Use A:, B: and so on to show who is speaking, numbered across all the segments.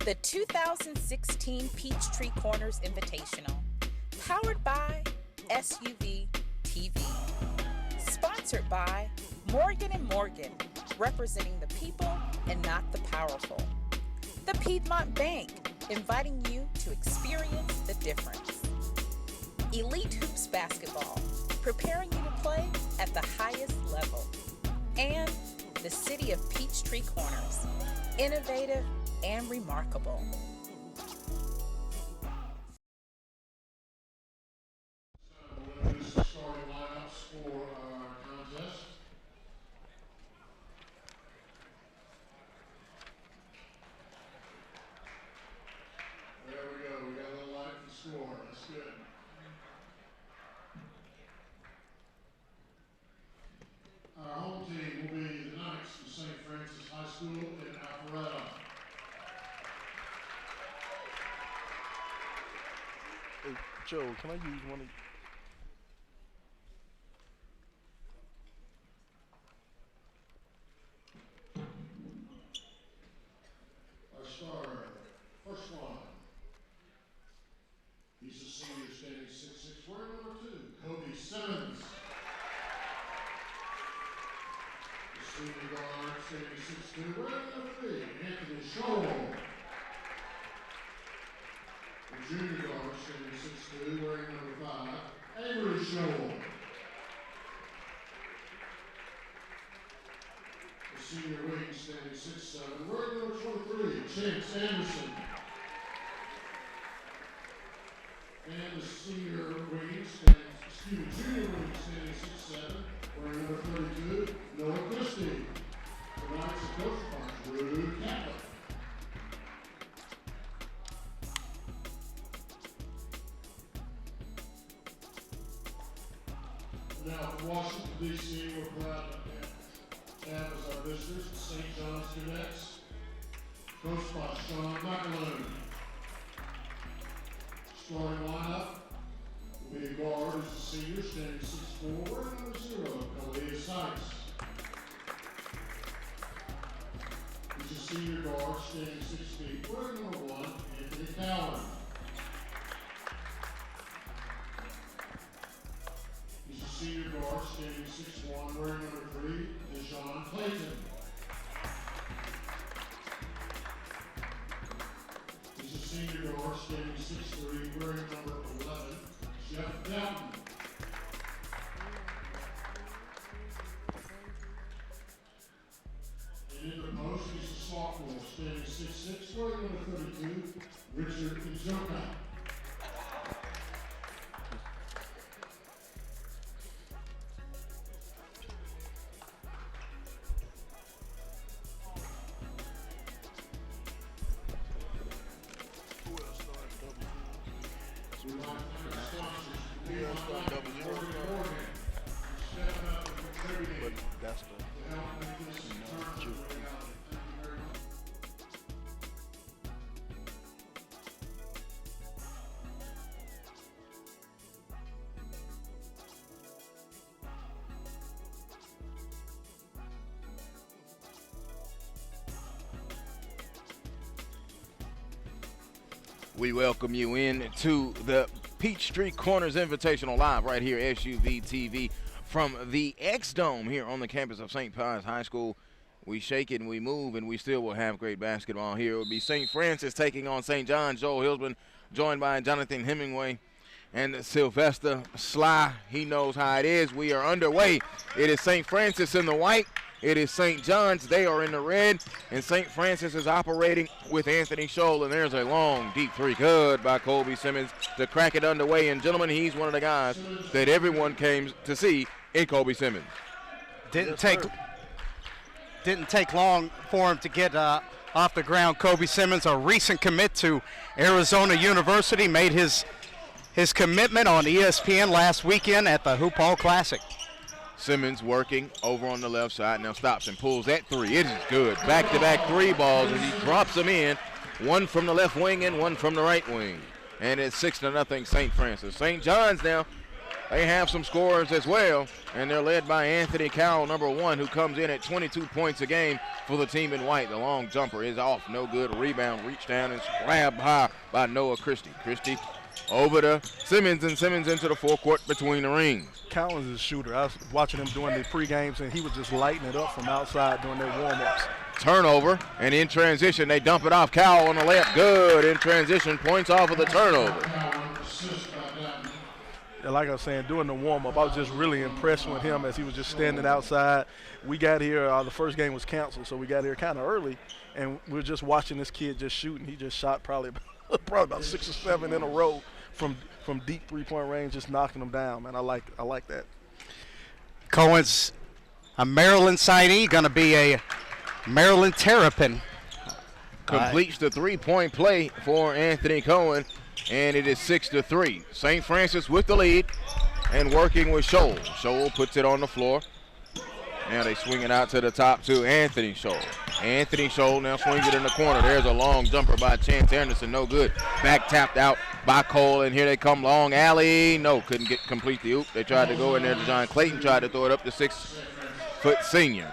A: the 2016 Peachtree Corners Invitational, powered by SUV TV, sponsored by Morgan & Morgan, representing the people and not the powerful. The Piedmont Bank, inviting you to experience the difference. Elite Hoops Basketball, preparing you to play at the highest level. And the City of Peachtree Corners, innovative and remarkable.
B: We'll introduce the starting lineups for our contest. There we go. We got a little light for score. That's good. Our home team will be the Knights from St. Francis High School in Alpharetta.
C: Hey, Joe, can I use one of
B: Our star, first one. He's a senior standing 6'6", wearing number 2, Kobe Simmons. The senior guard standing 6'2", wearing number 3, Anthony Scholl. The junior guard standing 6'2", wearing number 5, Avery Scholl. The senior wing standing 6'7", wearing number 23, Chance Anderson. And the junior wing standing 6'7", wearing number 32, Noah Christie. Tonight's coach by Drew Catlett. Now from Washington, D.C., we're proud to have as our visitors the St. John's Cadets, coached by Sean McAloon. Starting lineup will be a guard who's a senior, standing 6'4", wearing number 0, Kalia Sykes. He's a senior guard, standing 6 feet, wearing number 1, Anthony Cowan. He's a senior guard, standing 6'1", wearing number 3, Deshaun Clayton. He's a senior guard, standing 6'3", wearing number 11, Jeff Doughton. And in the post, he's a sophomore, standing 6'6", wearing number 32, Richard Ijoka.
D: We welcome you in to the Peachtree Corners Invitational live right here, SUV TV, from the X-Dome here on the campus of St. Pius High School. We shake it and we move, and we still will have great basketball here. It will be St. Francis taking on St. John's. Joel Hillsman, joined by Jonathan Hemingway and Sylvester Sly. He knows how it is. We are underway. It is St. Francis in the white. It is St. John's. They are in the red, and St. Francis is operating with Anthony Scholl, and there's a long, deep three. Good by Colby Simmons to crack it underway. And, gentlemen, he's one of the guys that everyone came to see in Colby Simmons.
E: Didn't take long for him to get off the ground. Colby Simmons, a recent commit to Arizona University, made his commitment on ESPN last weekend at the Hoop Hall Classic.
D: Simmons working over on the left side, now stops and pulls that three. It is good. Back-to-back three balls as he drops them in. One from the left wing and one from the right wing. And it's 6-0 St. Francis. St. John's now they have some scorers as well, and they're led by Anthony Cowell, number 1, who comes in at 22 points a game for the team in white. The long jumper is off, no good. Rebound, reach down, and grabbed high by Noah Christie. Christie over to Simmons, and Simmons into the forecourt between the rings.
C: Collins is a shooter. I was watching him doing the pre-games, and he was just lighting it up from outside doing their warm-ups.
D: Turnover, and in transition, they dump it off. Cowell on the layup, good. In transition, points off of the turnover.
C: And like I was saying, doing the warm-up, I was just really impressed with him as he was just standing outside. We got here, the first game was canceled, so we got here kind of early, and we were just watching this kid just shooting. He just shot probably about 6 or 7 in a row from deep three-point range, just knocking them down, man. I like that.
E: Cohen's a Maryland signee, going to be a Maryland Terrapin.
D: Completes the three-point play for Anthony Cohen, and it is 6-3. St. Francis with the lead and working with Scholl. Scholl puts it on the floor. Now they swing it out to the top to Anthony Scholl. Anthony Scholl now swings it in the corner. There's a long jumper by Chance Anderson, no good. Back tapped out by Cole, and here they come, long alley. No, couldn't complete the oop. They tried to go in there to John Clayton, tried to throw it up the 6-foot senior.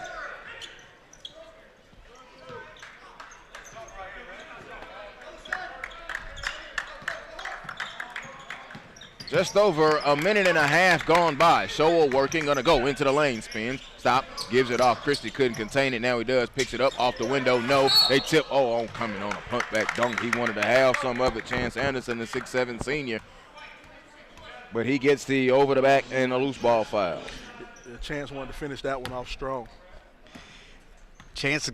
D: Just over a minute and a half gone by. Scholl working, gonna go into the lane, spins, stop, gives it off. Christie couldn't contain it, now he does, picks it up off the window, no, they tip, coming on a punt back dunk. He wanted to have some of it, Chance Anderson, the 6'7" senior. But he gets the over the back and a loose ball foul.
C: Chance wanted to finish that one off strong.
E: Chance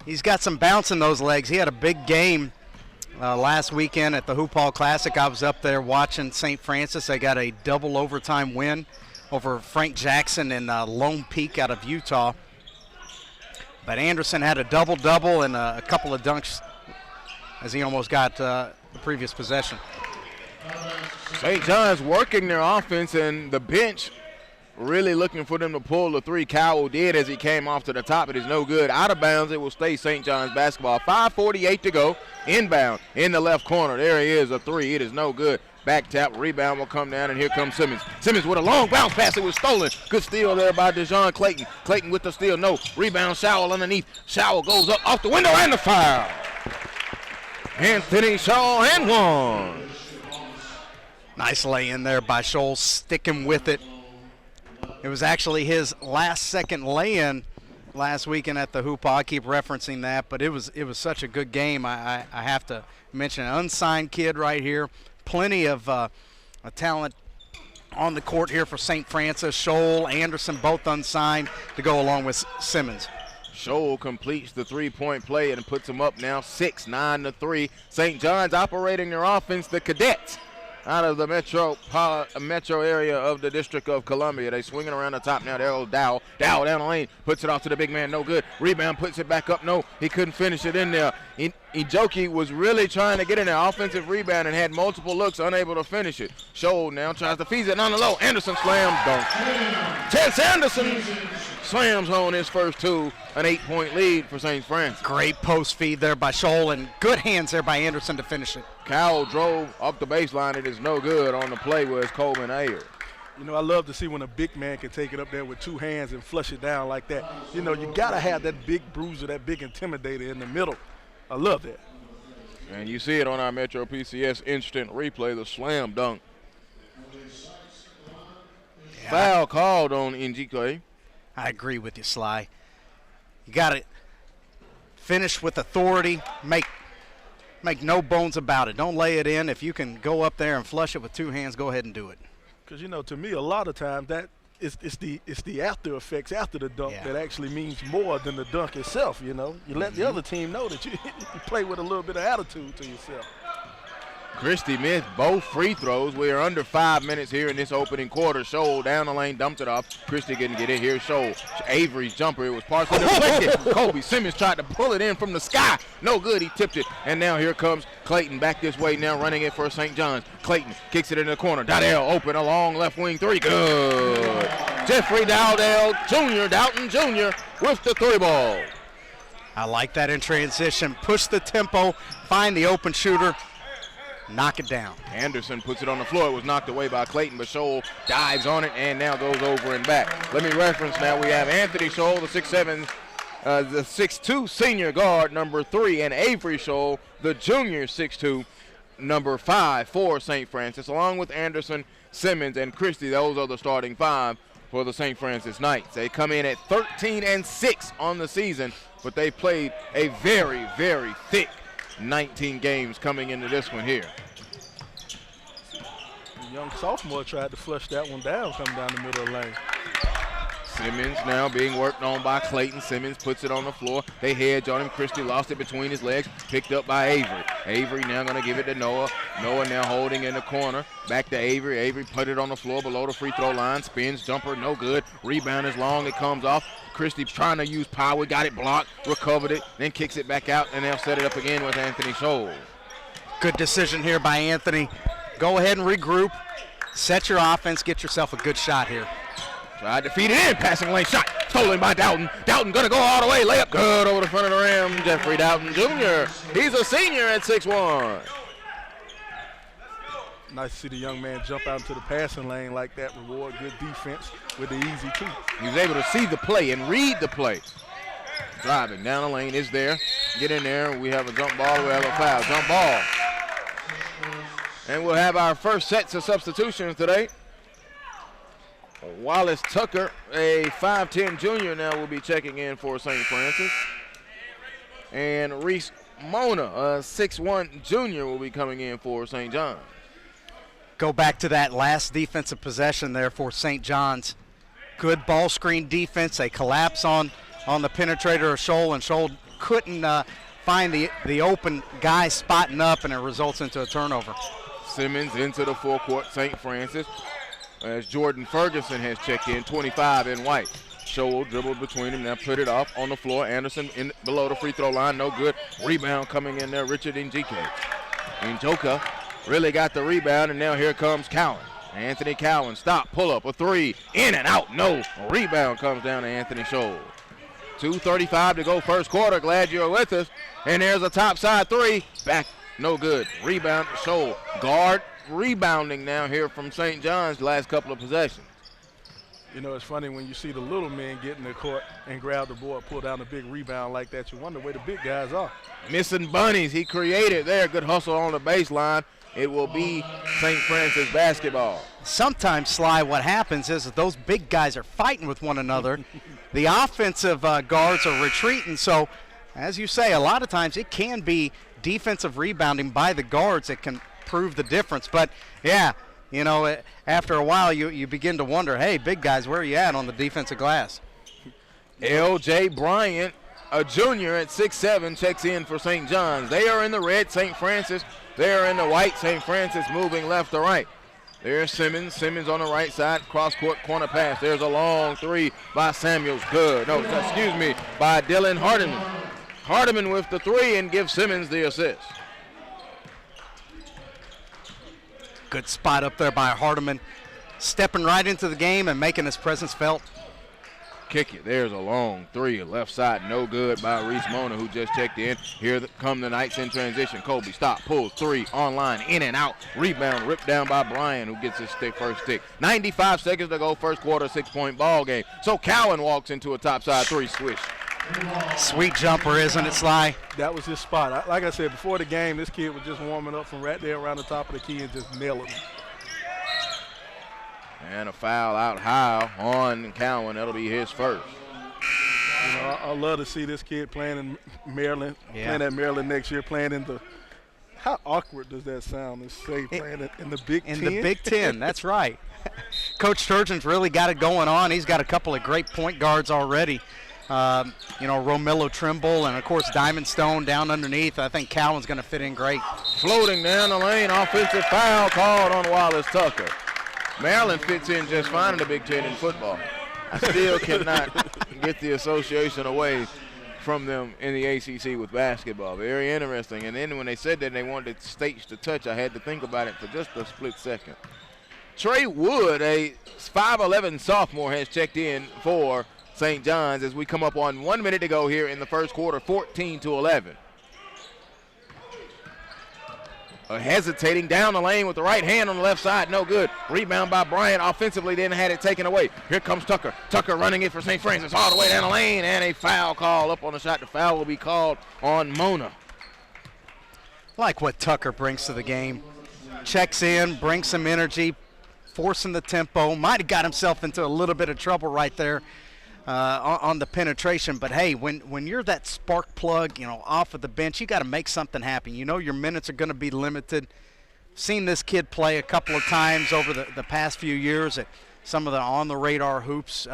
E: he's got some bounce in those legs. He had a big game last weekend at the Hoop Hall Classic. I was up there watching St. Francis. They got a double overtime win over Frank Jackson and Lone Peak out of Utah. But Anderson had a double-double and a couple of dunks as he almost got the previous possession.
D: St. John's working their offense, and the bench really looking for them to pull the three. Cowell did as he came off to the top. It is no good. Out of bounds, it will stay St. John's basketball. 5:48 to go. Inbound in the left corner. There he is, a three. It is no good. Back tap, rebound will come down, and here comes Simmons. Simmons with a long bounce pass. It was stolen. Good steal there by DeJon Clayton. Clayton with the steal. No. Rebound, Schowell underneath. Schowell goes up off the window and the foul. Anthony Scholl and one.
E: Nice lay in there by Scholl, sticking with it. It was actually his last second lay-in last weekend at the Hoop Hall. I keep referencing that, but it was such a good game. I have to mention an unsigned kid right here. Plenty of a talent on the court here for St. Francis. Scholl, Anderson, both unsigned to go along with Simmons.
D: Scholl completes the three-point play and puts them up now 6-9-3. St. John's operating their offense. The Cadets out of the metro area of the District of Columbia. They swinging around the top now. There goes Dow. Dow down the lane. Puts it off to the big man. No good. Rebound. Puts it back up. No, he couldn't finish it in there. Ijoki was really trying to get in there. Offensive rebound and had multiple looks. Unable to finish it. Scholl now tries to feed it on the low. Anderson slam dunk. Chance Anderson slams home his first two. An 8-point lead for St. Francis.
E: Great post feed there by Scholl and good hands there by Anderson to finish it.
D: Cowell drove up the baseline. It is no good. On the play was Coleman Ayer.
C: You know, I love to see when a big man can take it up there with two hands and flush it down like that. You know, you got to have that big bruiser, that big intimidator in the middle. I love that.
D: And you see it on our Metro PCS instant replay, the slam dunk. Yeah. Foul called on NGK.
E: I agree with you, Sly. You got to finish with authority. Make no bones about it. Don't lay it in. If you can go up there and flush it with two hands, go ahead and do it.
C: Because, you know, to me, a lot of times that it's the after effects after the dunk that actually means more than the dunk itself, you know. You let the other team know that you play with a little bit of attitude to yourself.
D: Christie missed both free throws. We are under 5 minutes here in this opening quarter. Scholl down the lane, dumped it off. Christie couldn't get it. Here's Scholl. Avery's jumper. It was partially deflected. Kobe Simmons tried to pull it in from the sky. No good. He tipped it. And now here comes Clayton back this way now, running it for St. John's. Clayton kicks it in the corner. Dowdell open, a long left wing three. Good. Jeffrey Dowdell Jr., Doughton Jr. with the three ball.
E: I like that in transition. Push the tempo, find the open shooter. knock it down.
D: Anderson puts it on the floor. It was knocked away by Clayton, but Scholl dives on it and now goes over and back. Let me reference now. We have Anthony Scholl, the 6'7", the 6'2" senior guard, number 3, and Avery Scholl, the junior 6'2", number 5 for St. Francis, along with Anderson, Simmons, and Christie. Those are the starting 5 for the St. Francis Knights. They come in at 13-6 on the season, but they played a very, very thick 19 games coming into this one here.
C: The young sophomore tried to flush that one down coming down the middle of the lane.
D: Simmons now being worked on by Clayton. Simmons puts it on the floor. They hedge on him. Christie lost it between his legs. Picked up by Avery. Avery now going to give it to Noah. Noah now holding in the corner. Back to Avery. Avery put it on the floor below the free throw line. Spins, jumper, no good. Rebound is long. It comes off. Christie trying to use power. Got it blocked. Recovered it. Then kicks it back out. And they'll set it up again with Anthony Scholl.
E: Good decision here by Anthony. Go ahead and regroup. Set your offense. Get yourself a good shot here.
D: Tried to feed it in. Passing lane shot. Stolen by Doughton. Doughton going to go all the way. Layup good over the front of the rim. Jeffrey Doughton Jr. He's a senior at 6'1".
C: Nice to see the young man jump out into the passing lane like that. Reward good defense with the easy two.
D: He was able to see the play and read the play. Driving down the lane is there. Get in there. We have a jump ball. We have a foul. Jump ball. And we'll have our first sets of substitutions today. Wallace Tucker, a 5'10" junior, now will be checking in for St. Francis. And Reese Mona, a 6'1" junior, will be coming in for St. John's.
E: Go back to that last defensive possession there for St. John's. Good ball screen defense. They collapse on the penetrator of Scholl, and Scholl couldn't find the open guy spotting up, and it results into a turnover.
D: Simmons into the forecourt, St. Francis, as Jordan Ferguson has checked in, 25 in white. Scholl dribbled between them, now put it off on the floor. Anderson in below the free throw line, no good. Rebound coming in there, Richard Njike. Njoka really got the rebound, and now here comes Cowan. Anthony Cowan, stop, pull up, a 3, in and out, no. Rebound comes down to Anthony Scholl. 2:35 to go first quarter, glad you're with us. And there's a top side 3, back, no good. Rebound to Scholl. Guard rebounding now here from St. John's last couple of possessions.
C: You know, it's funny when you see the little men get in the court and grab the board, pull down a big rebound like that. You wonder where the big guys are.
D: Missing bunnies, he created there. Good hustle on the baseline. It will be St. Francis basketball.
E: Sometimes, Sly, what happens is that those big guys are fighting with one another. The offensive guards are retreating. So, as you say, a lot of times it can be defensive rebounding by the guards that can prove the difference. But, yeah, you know, after a while you begin to wonder, hey, big guys, where are you at on the defensive glass?
D: L.J. Bryant, a junior at 6'7", checks in for St. John's. They are in the red, St. Francis. They are in the white, St. Francis moving left to right. There's Simmons. Simmons on the right side, cross-court corner pass. There's a long 3 by Samuels. Good. No, excuse me, by Dylan Hardiman. Hardiman with the 3 and gives Simmons the assist.
E: Good spot up there by Hardiman, stepping right into the game and making his presence felt.
D: Kick it. There's a long 3, left side, no good by Reese Mona, who just checked in. Here come the Knights in transition. Colby, stop, pulls 3, online, in and out. Rebound, ripped down by Brian, who gets his first stick. 95 seconds to go, first quarter, 6-point ball game. So Cowan walks into a topside 3 swish.
E: Sweet jumper, isn't it, Sly?
C: That was his spot. Like I said, before the game, this kid was just warming up from right there around the top of the key and just nailing him.
D: And a foul out high on Cowan. That'll be his first.
C: You know, I love to see this kid playing in Maryland, playing at Maryland next year, playing in the – how awkward does that sound to say playing in the Big Ten?
E: In the Big Ten, that's right. Coach Sturgeon's really got it going on. He's got a couple of great point guards already. You know, Romillo Trimble and, of course, Diamond Stone down underneath. I think Cowan's going to fit in great.
D: Floating down the lane, offensive foul called on Wallace Tucker. Maryland fits in just fine in the Big Ten in football. I still cannot get the association away from them in the ACC with basketball. Very interesting. And then when they said that they wanted states to touch, I had to think about it for just a split second. Trey Wood, a 5'11" sophomore, has checked in for St. John's as we come up on 1 minute to go here in the first quarter, 14-11. hesitating down the lane with the right hand on the left side. No good. Rebound by Bryant. Offensively, then had it taken away. Here comes Tucker. Tucker running it for St. Francis all the way down the lane, and a foul call up on the shot. The foul will be called on Mona.
E: Like what Tucker brings to the game. Checks in, brings some energy, forcing the tempo. Might have got himself into a little bit of trouble right there on the penetration. But, hey, when you're that spark plug, off of the bench, you got to make something happen. You know your minutes are going to be limited. Seen this kid play a couple of times over the past few years at some of the on-the-radar hoops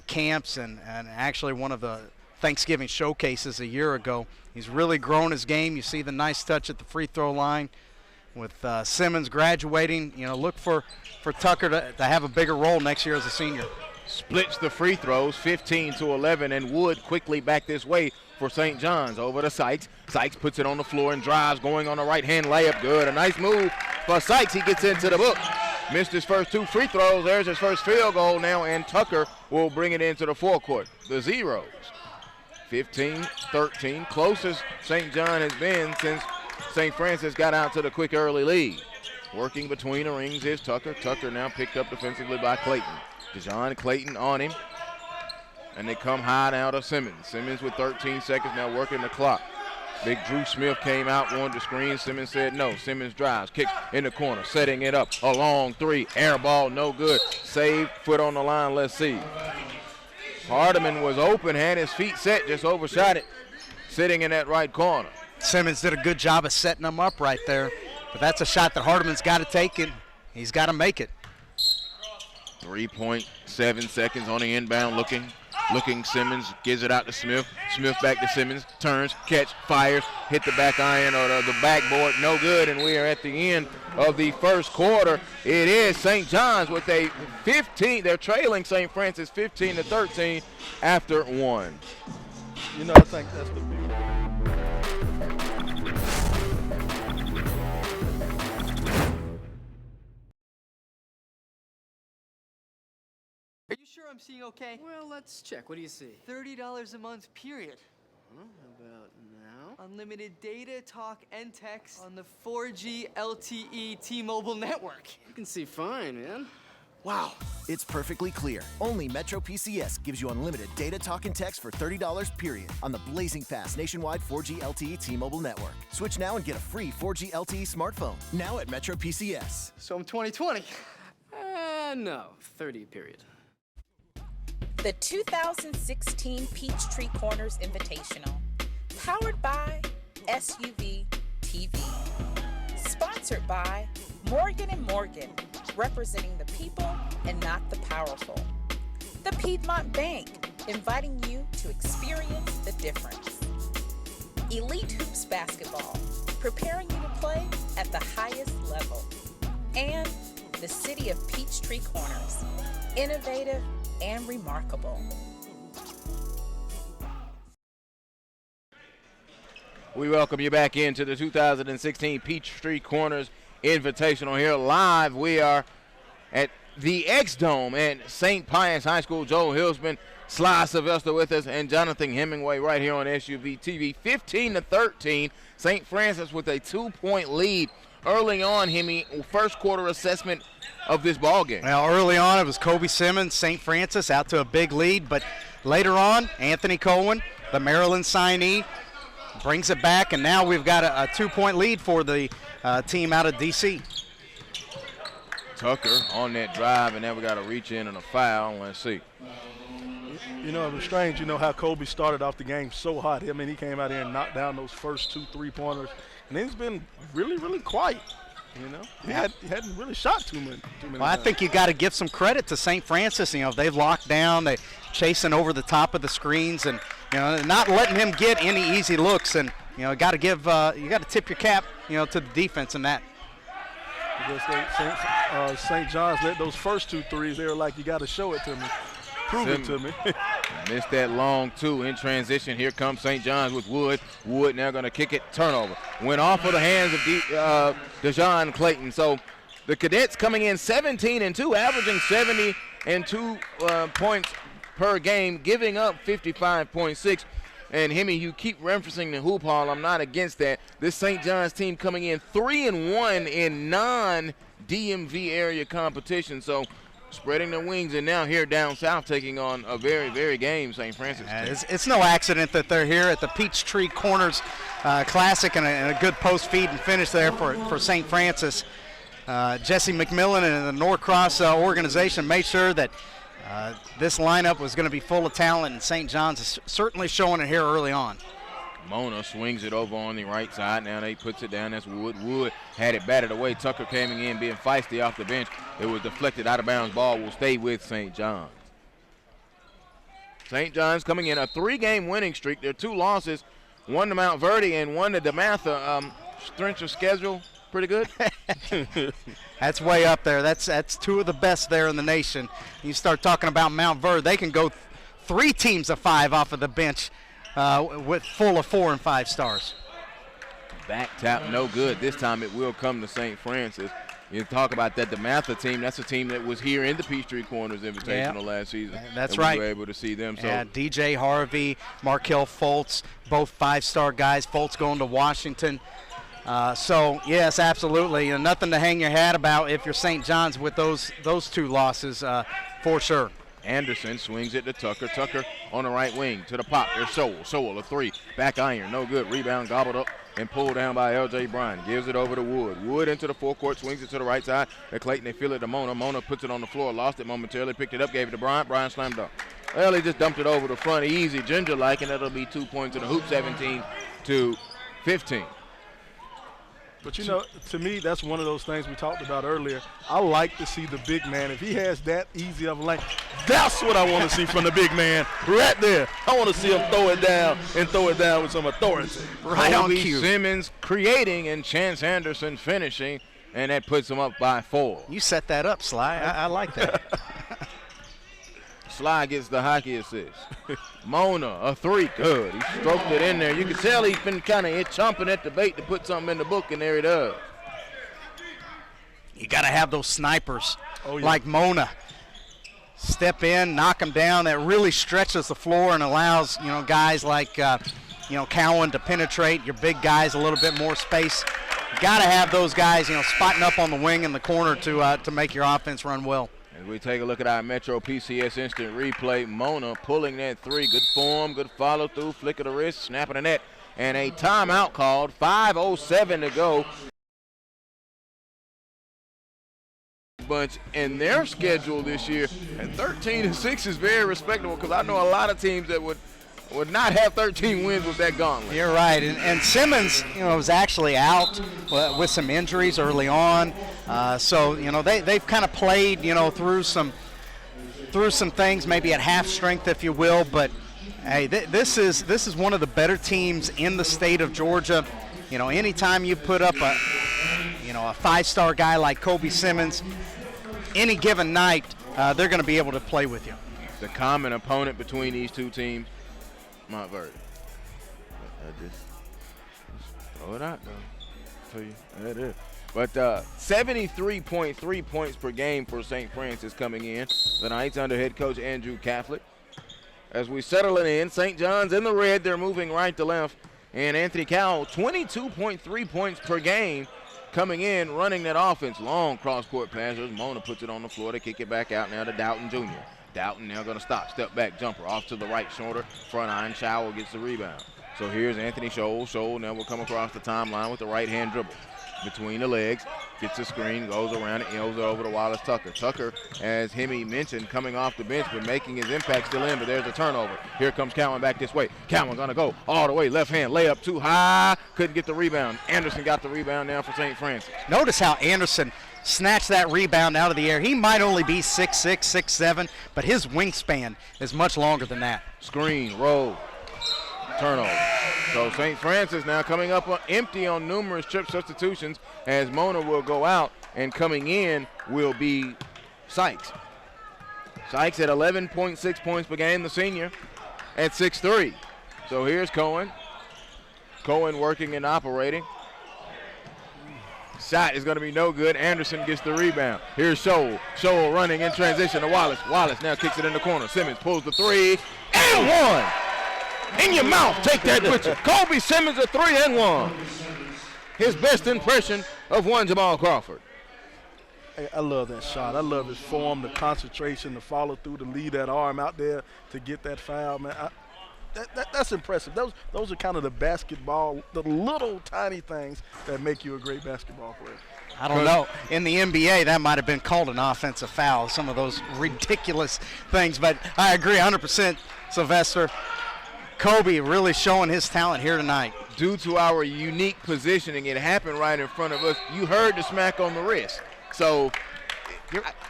E: camps and actually one of the Thanksgiving showcases a year ago. He's really grown his game. You see the nice touch at the free throw line. With Simmons graduating, look for Tucker to have a bigger role next year as a senior.
D: Splits the free throws, 15-11, and Wood quickly back this way for St. John's. Over to Sykes. Sykes puts it on the floor and drives, going on the right-hand layup. Good. A nice move for Sykes. He gets into the book. Missed his first 2 free throws. There's his first field goal now, and Tucker will bring it into the forecourt. The Zeros. 15-13, closest St. John has been since St. Francis got out to the quick early lead. Working between the rings is Tucker. Tucker now picked up defensively by Clayton. DeJohn Clayton on him. And they come high now to Simmons. Simmons with 13 seconds now working the clock. Big Drew Smith came out, wanted to screen. Simmons said no. Simmons drives, kicks in the corner, setting it up. A long 3, air ball, no good. Save, foot on the line, let's see. Hardiman was open, had his feet set, just overshot it, sitting in that right corner.
E: Simmons did a good job of setting him up right there. But that's a shot that Hardiman's got to take, and he's got to make it.
D: 3.7 seconds on the inbound, looking Simmons, gives it out to Smith. Smith back to Simmons, turns, catch, fires, hit the back iron or the backboard, no good, and we are at the end of the first quarter. It is St. John's with a 15. They're trailing St. Francis 15-13 after 1.
C: I think that's the big one.
F: Are you sure I'm seeing okay? Well, let's check. What do you see? $30 a month, period. How about now? Unlimited data, talk, and text on the 4G LTE T-Mobile network. You can see fine, man. Wow.
G: It's perfectly clear. Only Metro PCS gives you unlimited data, talk, and text for $30, period, on the blazing fast nationwide 4G LTE T-Mobile network. Switch now and get a free 4G LTE smartphone. Now at Metro PCS.
F: So I'm 2020. No, 30, period.
A: The 2016 Peachtree Corners Invitational, powered by SUV TV, sponsored by Morgan & Morgan, representing the people and not the powerful. The Piedmont Bank, inviting you to experience the difference. Elite Hoops Basketball, preparing you to play at the highest level. And the City of Peachtree Corners, innovative and remarkable.
D: We welcome you back into the 2016 Peachtree Corners Invitational here live. We are at the X-Dome at St. Pius High School. Joe Hillsman, Sly Sylvester with us, and Jonathan Hemingway right here on SUV TV. 15-13, St. Francis with a 2-point lead. Early on, Hemi, first quarter assessment of this ball game.
E: Well, early on it was Kobe Simmons, St. Francis out to a big lead, but later on, Anthony Cohen, the Maryland signee, brings it back, and now we've got a 2-point lead for the team out of D.C.
D: Tucker on that drive, and now we got to reach in and a foul. Let's see.
C: It was strange, how Kobe started off the game so hot. I mean, he came out here and knocked down those first 2 3-pointers, and then he's been really, really quiet. He hadn't really shot too many
E: Well, I think you got to give some credit to St. Francis. They've locked down, they chasing over the top of the screens, and not letting him get any easy looks. And you got to tip your cap, to the defense in that.
C: Because St. John's let those first 2 threes. They were like, you got to show it to me, prove it to me.
D: Missed that long 2 in transition. Here comes St. John's with Wood. Wood now going to kick it. Turnover. Went off of the hands of DeJohn Clayton. So the Cadets coming in 17-2, averaging 72 points per game, giving up 55.6. And Hemi, you keep referencing the hoop hall. I'm not against that. This St. John's team coming in 3-1 in non-DMV area competition. So spreading their wings, and now here down south taking on a very, very game St. Francis team.
E: It's no accident that they're here at the Peachtree Corners Classic, and a good post feed and finish there for St. Francis. Jesse McMillan and the Norcross organization made sure that this lineup was going to be full of talent, and St. John's is certainly showing it here early on.
D: Mona swings it over on the right side. Now they puts it down. That's Wood. Wood had it batted away. Tucker coming in, being feisty off the bench. It was deflected out of bounds. Ball will stay with St. John's. St. John's coming in a 3-game winning streak. Their 2 losses, one to Mount Verde and one to DeMatha. Strength of schedule, pretty good.
E: That's way up there. That's 2 of the best there in the nation. You start talking about Mount Verde, they can go 3 teams of 5 off of the bench with full of 4 and 5 stars.
D: Back tap, no good. This time it will come to St. Francis. You talk about that DeMatha team. That's a team that was here in the Peachtree Corners Invitational last season.
E: That's right.
D: We were able to see them. So
E: yeah, DJ Harvey, Markel Foltz, both 5-star guys. Foltz going to Washington. So yes, absolutely. Nothing to hang your hat about if you're St. John's with those 2 losses for sure.
D: Anderson swings it to Tucker. Tucker on the right wing to the pop. There's Sowell. Sowell, a 3. Back iron. No good. Rebound gobbled up and pulled down by L.J. Bryan. Gives it over to Wood. Wood into the forecourt. Swings it to the right side. At Clayton, they feel it to Mona. Mona puts it on the floor. Lost it momentarily. Picked it up. Gave it to Bryan. Bryan slammed dunk. Well, he just dumped it over the front. Easy. Ginger-like. And that'll be 2 points in the hoop. 17-15.
C: But, to me, that's one of those things we talked about earlier. I like to see the big man. If he has that easy of a lane, that's what I want to see from the big man right there. I want to see him throw it down and throw it down with some authority.
E: Right on cue.
D: Simmons creating and Chance Anderson finishing, and that puts him up by 4.
E: You set that up, Sly. I like that.
D: Sly gets the hockey assist. Mona, a 3, good. He stroked it in there. You can tell he's been kind of chomping at the bait to put something in the book, and there he does.
E: You got to have those snipers like Mona. Step in, knock them down. That really stretches the floor and allows, guys like, Cowan to penetrate. Your big guys a little bit more space. You got to have those guys, spotting up on the wing in the corner to make your offense run well.
D: As we take a look at our Metro PCS instant replay, Mona pulling that 3. Good form, good follow through, flick of the wrist, snapping the net, and a timeout called. 5:07 to go. Bunch in their schedule this year, and 13-6 is very respectable because I know a lot of teams that would not have 13 wins with that gauntlet.
E: You're right, and Simmons, was actually out with some injuries early on. So they've kind of played, through some things, maybe at half strength, if you will. But hey, this is one of the better teams in the state of Georgia. Anytime you put up a 5-star guy like Kobe Simmons, any given night, they're going to be able to play with you.
D: The common opponent between these 2 teams, Mount Verde. I just throw it out, though. Tell you, that is. But 73.3 points per game for St. Francis coming in. The Knights under head coach Andrew Catholic. As we settle it in, St. John's in the red. They're moving right to left. And Anthony Cowell, 22.3 points per game coming in, running that offense. Long cross-court passes. Mona puts it on the floor. They kick it back out now to Doughton Jr. Doughton now going to stop. Step back jumper off to the right shoulder. Front iron. Schowell gets the rebound. So here's Anthony Scholl. Scholl now will come across the timeline with the right-hand dribble. Between the legs, gets the screen, goes around it, goes over to Wallace Tucker. Tucker, as Hemi mentioned, coming off the bench, but making his impact still in, but there's a turnover. Here comes Cowan back this way. Cowan gonna go all the way, left hand, layup too high, couldn't get the rebound. Anderson got the rebound now for St. Francis.
E: Notice how Anderson snatched that rebound out of the air. He might only be 6'6", 6'7", but his wingspan is much longer than that.
D: Screen, roll, turnover. So St. Francis now coming up empty on numerous trip substitutions as Mona will go out, and coming in will be Sykes. Sykes at 11.6 points per game, the senior, at 6'3". So here's Cohen. Cohen working and operating. Shot is going to be no good. Anderson gets the rebound. Here's Scholl. Scholl running in transition to Wallace. Wallace now kicks it in the corner. Simmons pulls the 3 and 1. In your mouth. Take that with you. Kobe Simmons, a 3 and 1. His best impression of one Jamal Crawford.
C: Hey, I love that shot. I love his form, the concentration, the follow through, to lead that arm out there to get that foul, man. That's impressive. Those are kind of the basketball, the little tiny things that make you a great basketball player.
E: I don't know. In the NBA, that might have been called an offensive foul, some of those ridiculous things. But I agree 100%, Sylvester. Kobe really showing his talent here tonight.
D: Due to our unique positioning, it happened right in front of us. You heard the smack on the wrist. So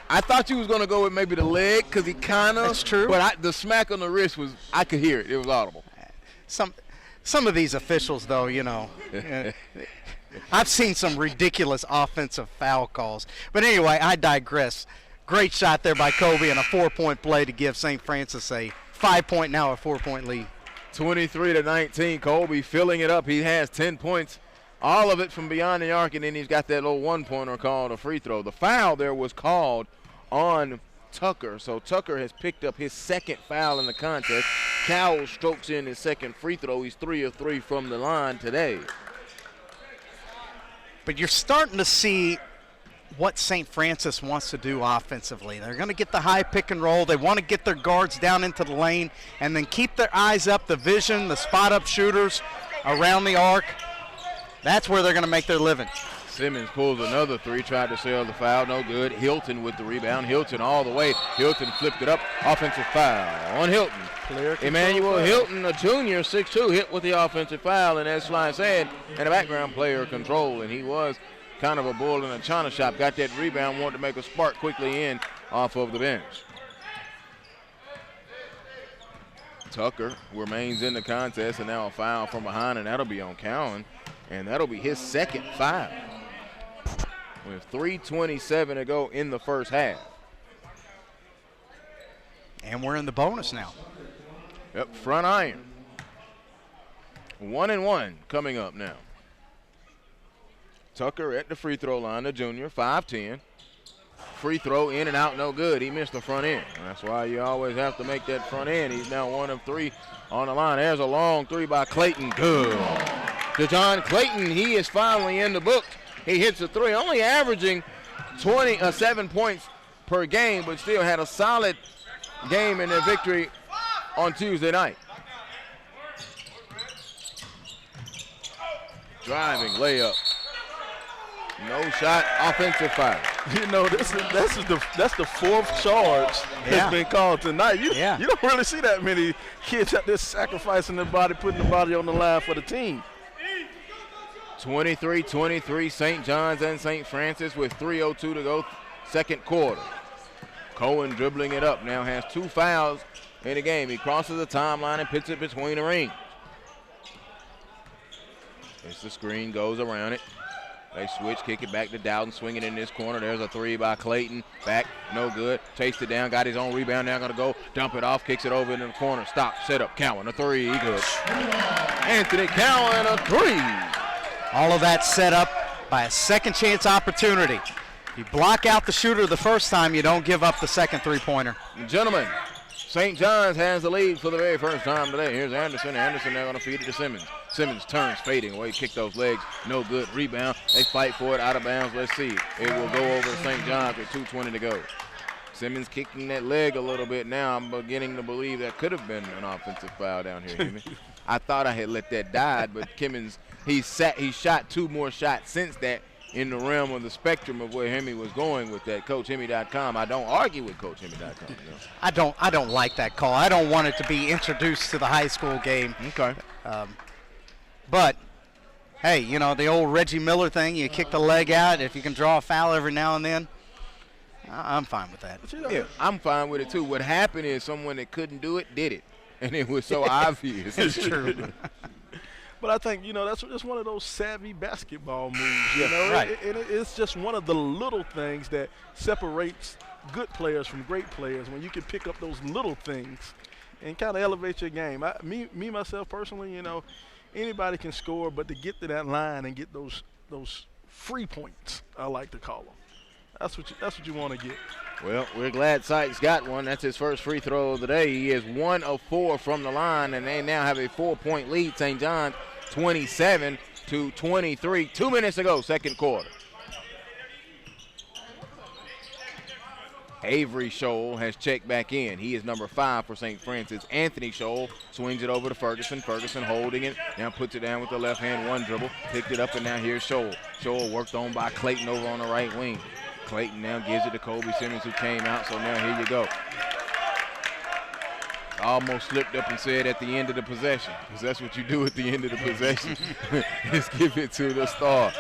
D: I thought you was going to go with maybe the leg because he kind of.
E: That's true.
D: But the smack on the wrist was, I could hear it. It was audible.
E: Some of these officials, though, you know, I've seen some ridiculous offensive foul calls. But anyway, I digress. Great shot there by Kobe and a 4-point play to give St. Francis a 5-point, now a 4-point lead.
D: 23-19, Kobe filling it up. He has 10 points, all of it from beyond the arc, and then he's got that little one-pointer called a free throw. The foul there was called on Tucker, so Tucker has picked up his second foul in the contest. Cowell strokes in his second free throw. He's 3 of 3 from the line today.
E: But you're starting to see what St. Francis wants to do offensively. They're going to get the high pick and roll. They want to get their guards down into the lane and then keep their eyes up, the vision, the spot-up shooters around the arc. That's where they're going to make their living.
D: Simmons pulls another three, tried to sell the foul, no good. Hilton with the rebound. Hilton all the way. Hilton flipped it up. Offensive foul on Hilton. Emmanuel Hilton, a junior, 6'2", hit with the offensive foul, and as Sly said, in the background, player control, and he was kind of a bull in a china shop. Got that rebound, wanted to make a spark quickly in off of the bench. Tucker remains in the contest, and now a foul from behind, and that'll be on Cowan, and that'll be his second foul. With 3:27 to go in the first half.
E: And we're in the bonus now.
D: Yep, front iron. 1-1 coming up now. Tucker at the free throw line, the junior, 5'10". Free throw in and out, no good. He missed the front end. That's why you always have to make that front end. He's now 1 of 3 on the line. There's a long three by Clayton. Good. DeJohn Clayton, he is finally in the book. He hits a three, only averaging 7 points per game, but still had a solid game in their victory on Tuesday night. Driving layup. No shot, offensive foul.
C: You know, that's the fourth charge that's been called tonight. You don't really see that many kids out there sacrificing their body, putting the body on the line for the team.
D: 23-23, St. John's and St. Francis with 3:02 to go, second quarter. Cohen dribbling it up, now has 2 fouls in the game. He crosses the timeline and puts it between the rings. It's the screen, goes around it. They switch, kick it back to Dowden, swinging in this corner. There's a three by Clayton. Back, no good. Chased it down, got his own rebound. Now going to go, dump it off, kicks it over in the corner. Stop, set up, Cowan, a three, good. Anthony Cowan, a three.
E: All of that set up by a second chance opportunity. You block out the shooter the first time, you don't give up the second three-pointer.
D: Gentlemen, St. John's has the lead for the very first time today. Here's Anderson. Anderson now going to feed it to Simmons. Simmons turns, fading away, kick those legs, no good. Rebound, they fight for it, out of bounds. Let's see. It will go over to St. John's with 2:20 to go. Simmons kicking that leg a little bit now. I'm beginning to believe that could have been an offensive foul down here, Hemi. I thought I had let that die, but Kimmons, he shot 2 more shots since that in the realm of the spectrum of where Hemi was going with that. CoachHemi.com. I don't argue with CoachHemi.com. No.
E: I don't like that call. I don't want it to be introduced to the high school game.
D: Okay.
E: But, hey, you know, the old Reggie Miller thing, you kick the leg out. If you can draw a foul every now and then, I'm fine with that.
D: Yeah, I'm fine with it, too. What happened is someone that couldn't do it did it, and it was so obvious.
E: It's true.
C: But I think, you know, that's one of those savvy basketball moves, you know.
E: Right.
C: It's just one of the little things that separates good players from great players, when you can pick up those little things and kind of elevate your game. Me, myself, personally, you know, anybody can score, but to get to that line and get those free points, I like to call them. That's what you want to get.
D: Well, we're glad Sykes got one. That's his first free throw of the day. He is 1 of 4 from the line, and they now have a 4-point lead. St. John's 27-23. 2 minutes to go, second quarter. Avery Scholl has checked back in. He is number 5 for St. Francis. Anthony Scholl swings it over to Ferguson. Ferguson holding it. Now puts it down with the left hand, one dribble. Picked it up, and now here's Scholl. Scholl worked on by Clayton over on the right wing. Clayton now gives it to Kobe Simmons, who came out, so now here you go. Almost slipped up and said at the end of the possession, because that's what you do at the end of the possession, is give it to the star.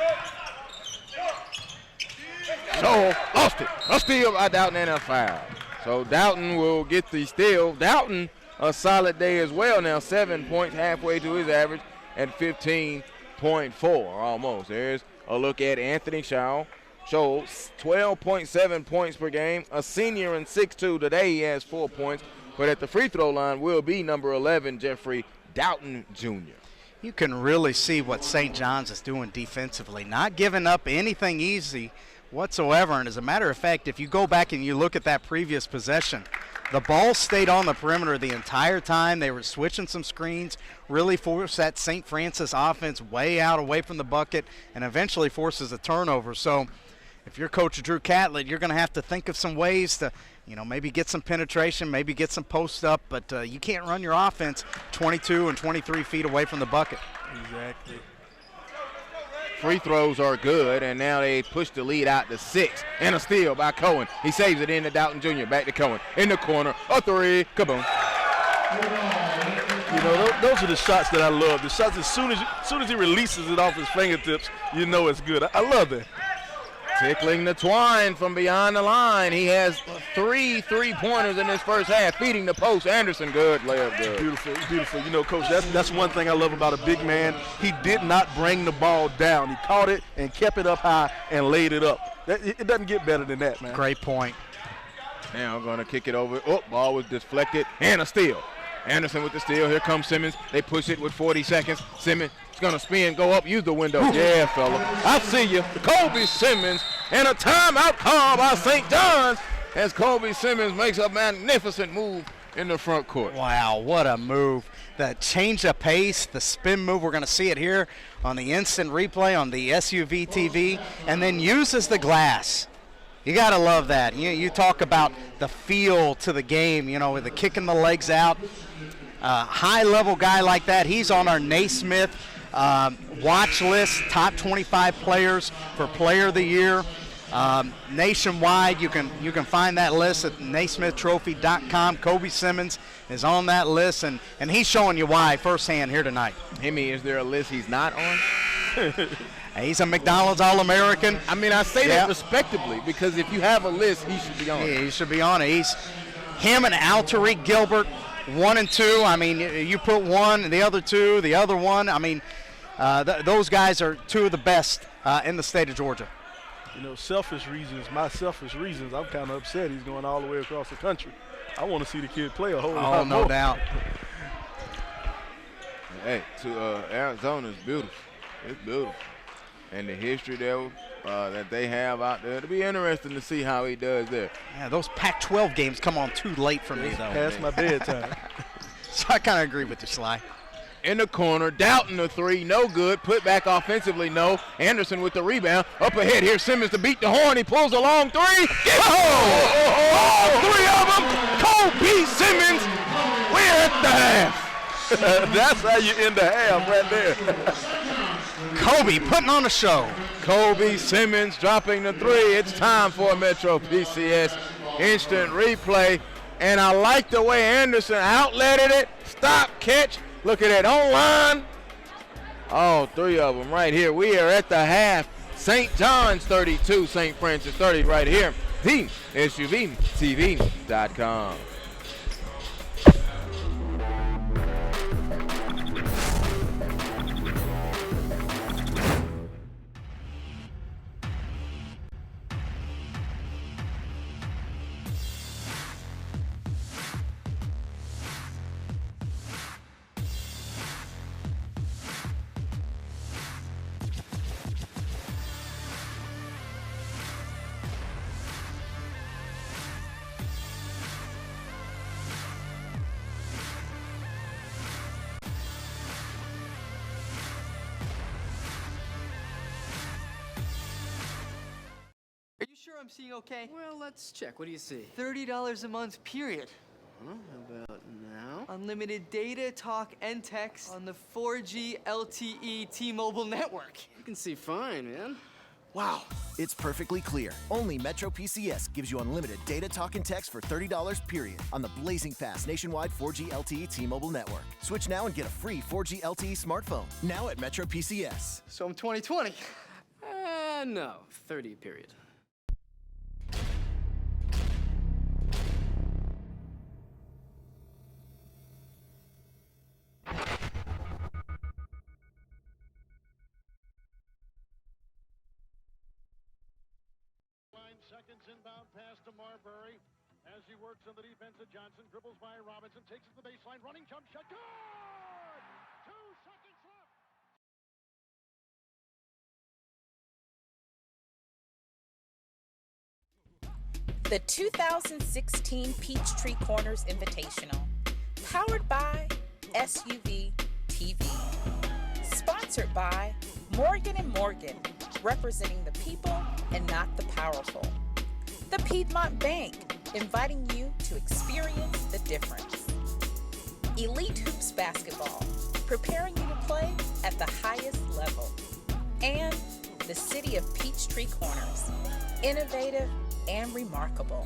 D: So, lost it. A steal by Doughton and a foul. So Doughton will get the steal. Doughton, a solid day as well now, 7 points, halfway to his average at 15.4 almost. There's a look at Anthony Scholl. 12.7 points per game, a senior in 6'2". Today he has 4 points, but at the free throw line will be number 11, Jeffrey Doughton Jr.
E: You can really see what St. John's is doing defensively, not giving up anything easy whatsoever. And as a matter of fact, if you go back and you look at that previous possession, the ball stayed on the perimeter the entire time. They were switching some screens, really forced that St. Francis offense way out away from the bucket, and eventually forces a turnover. So if you're Coach Drew Catlett, you're going to have to think of some ways to, maybe get some penetration, maybe get some post up, but you can't run your offense 22 and 23 feet away from the bucket.
C: Exactly.
D: Free throws are good, and now they push the lead out to 6. And a steal by Cohen. He saves it into Doughton Jr. Back to Cohen. In the corner, a three, kaboom.
C: Those are the shots that I love. The shots, as soon as he releases it off his fingertips, you know it's good. I love that.
D: Tickling the twine from beyond the line. He has 3 3-pointers in this first half. Feeding the post. Anderson, good. Layup, good.
C: Beautiful, beautiful. Coach, that's one thing I love about a big man. He did not bring the ball down. He caught it and kept it up high and laid it up. It doesn't get better than that, man.
E: Great point.
D: Now I'm going to kick it over. Oh, ball was deflected. And a steal. Anderson with the steal. Here comes Simmons. They push it with 40 seconds. Simmons is going to spin, go up, use the window. Yeah, fella. I see you. Kobe Simmons, and a timeout call by St. John's as Kobe Simmons makes a magnificent move in the front court.
E: Wow, what a move. The change of pace, the spin move, we're going to see it here on the instant replay on the SUV TV, and then uses the glass. You got to love that. You talk about the feel to the game, with the kicking the legs out. High-level guy like that, he's on our Naismith watch list, top 25 players for Player of the Year. Nationwide, you can find that list at naismithtrophy.com. Kobe Simmons is on that list, and he's showing you why firsthand here tonight.
D: Hemi, is there a list he's not on?
E: He's a McDonald's All-American.
D: I mean, I say that respectably, because if you have a list, he should be on it.
E: Yeah, he should be on it. Him and Alterique Gilbert, 1 and 2. I mean, you put one and the other two, the other one. I mean, those guys are 2 of the best in the state of Georgia.
C: Selfish reasons, I'm kind of upset he's going all the way across the country. I want to see the kid play a whole lot more.
E: Oh, no doubt.
D: Hey, Arizona is beautiful. It's beautiful. And the history there that they have out there, it'll be interesting to see how he does there.
E: Yeah, those Pac-12 games come on too late for me, though.
C: Past my bedtime.
E: So I kind of agree with you, Sly.
D: In the corner, Doughton the three, no good. Put back offensively, no. Anderson with the rebound. Up ahead, here's Simmons to beat the horn. He pulls a long three. All 3 of them. Kobe Simmons. We're at the half.
C: That's how you end the half right there.
E: Kobe putting on a show.
D: Kobe Simmons dropping the 3. It's time for a Metro PCS instant replay. And I like the way Anderson outletted it. Stop, catch. Look at that online. All 3 of them right here. We are at the half. St. John's 32, St. Francis 30 right here. The SUVTV.com.
F: I'm seeing okay? Well, let's check. What do you see? $30 a month, period. How about now? Unlimited data, talk, and text on the 4G LTE T-Mobile network. You can see fine, man. Wow.
G: It's perfectly clear. Only Metro PCS gives you unlimited data, talk, and text for $30 period on the blazing fast nationwide 4G LTE T-Mobile network. Switch now and get a free 4G LTE smartphone. Now at Metro PCS.
F: So I'm 2020. No, 30 period.
B: Seconds inbound pass to Marbury. As he works on the defense of Johnson, dribbles by Robinson, takes it to the baseline, running jump shot, good! 2 seconds left.
A: The 2016 Peachtree Corners Invitational, powered by SUV TV. Sponsored by Morgan & Morgan, representing the people and not the powerful. The Piedmont Bank, inviting you to experience the difference. Elite Hoops Basketball, preparing you to play at the highest level. And the city of Peachtree Corners, innovative and remarkable.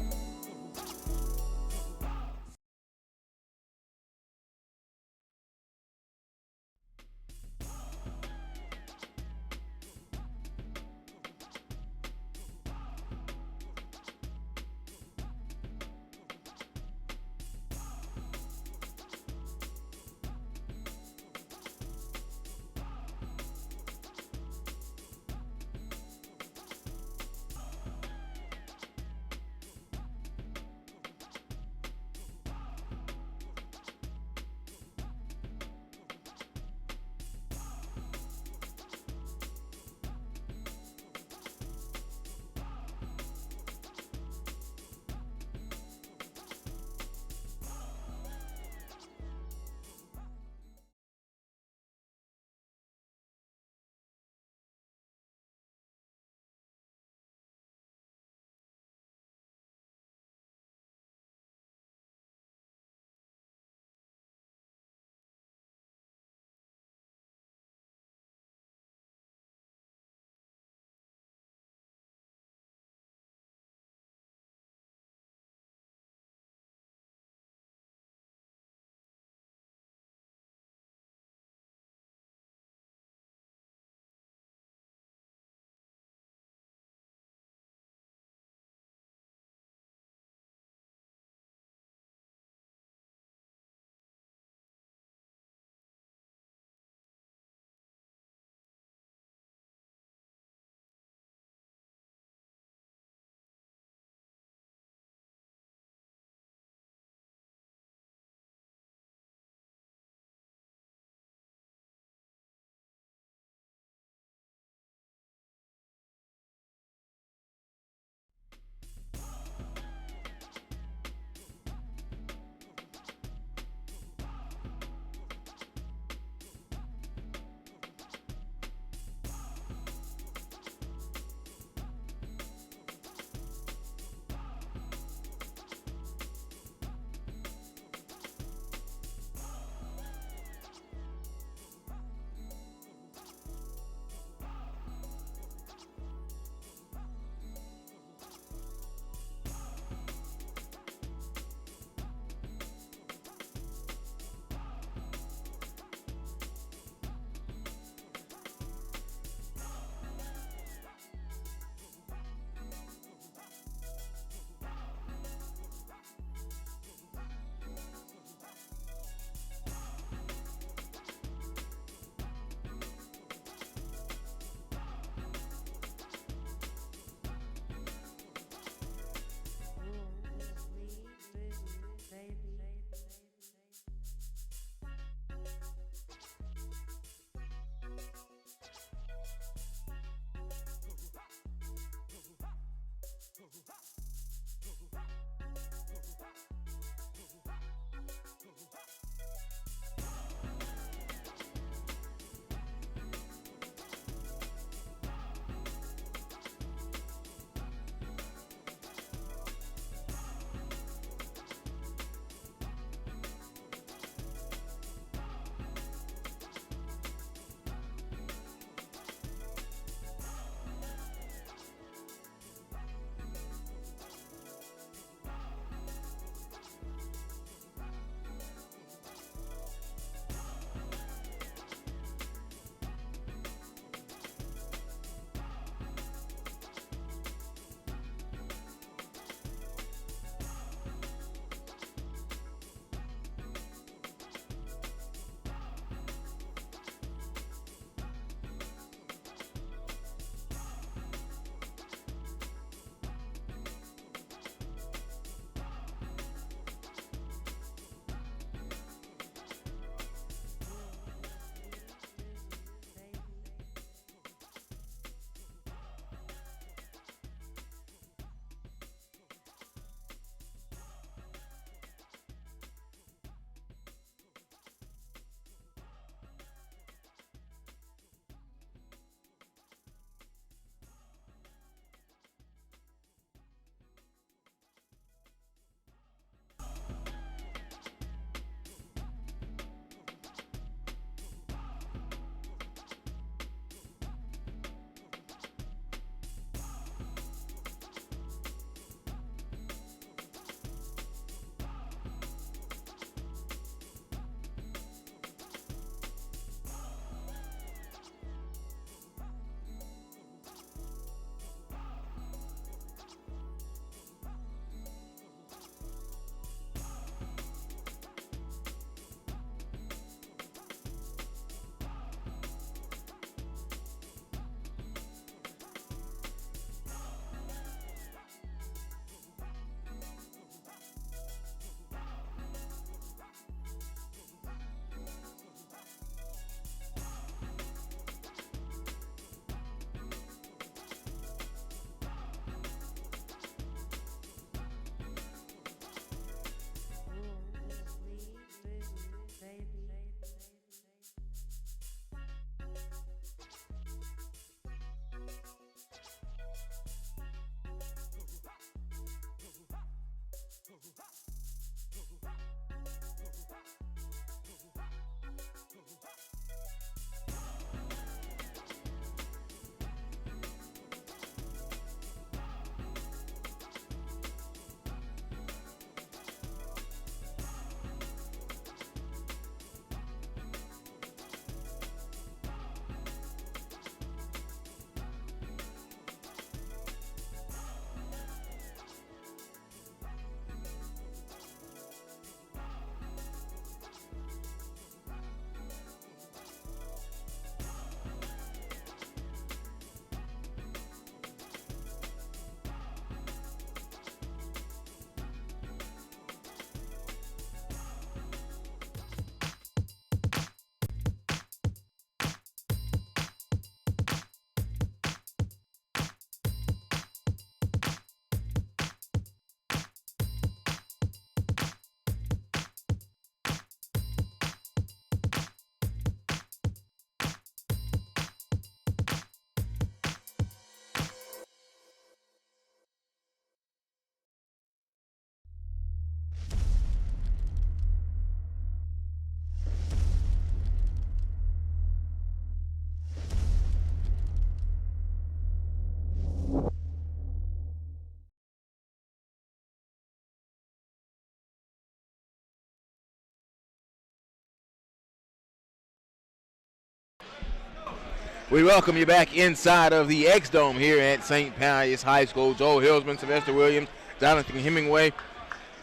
D: We welcome you back inside of the X-Dome here at St. Pius High School. Joel Hillsman, Sylvester Williams, Jonathan Hemingway.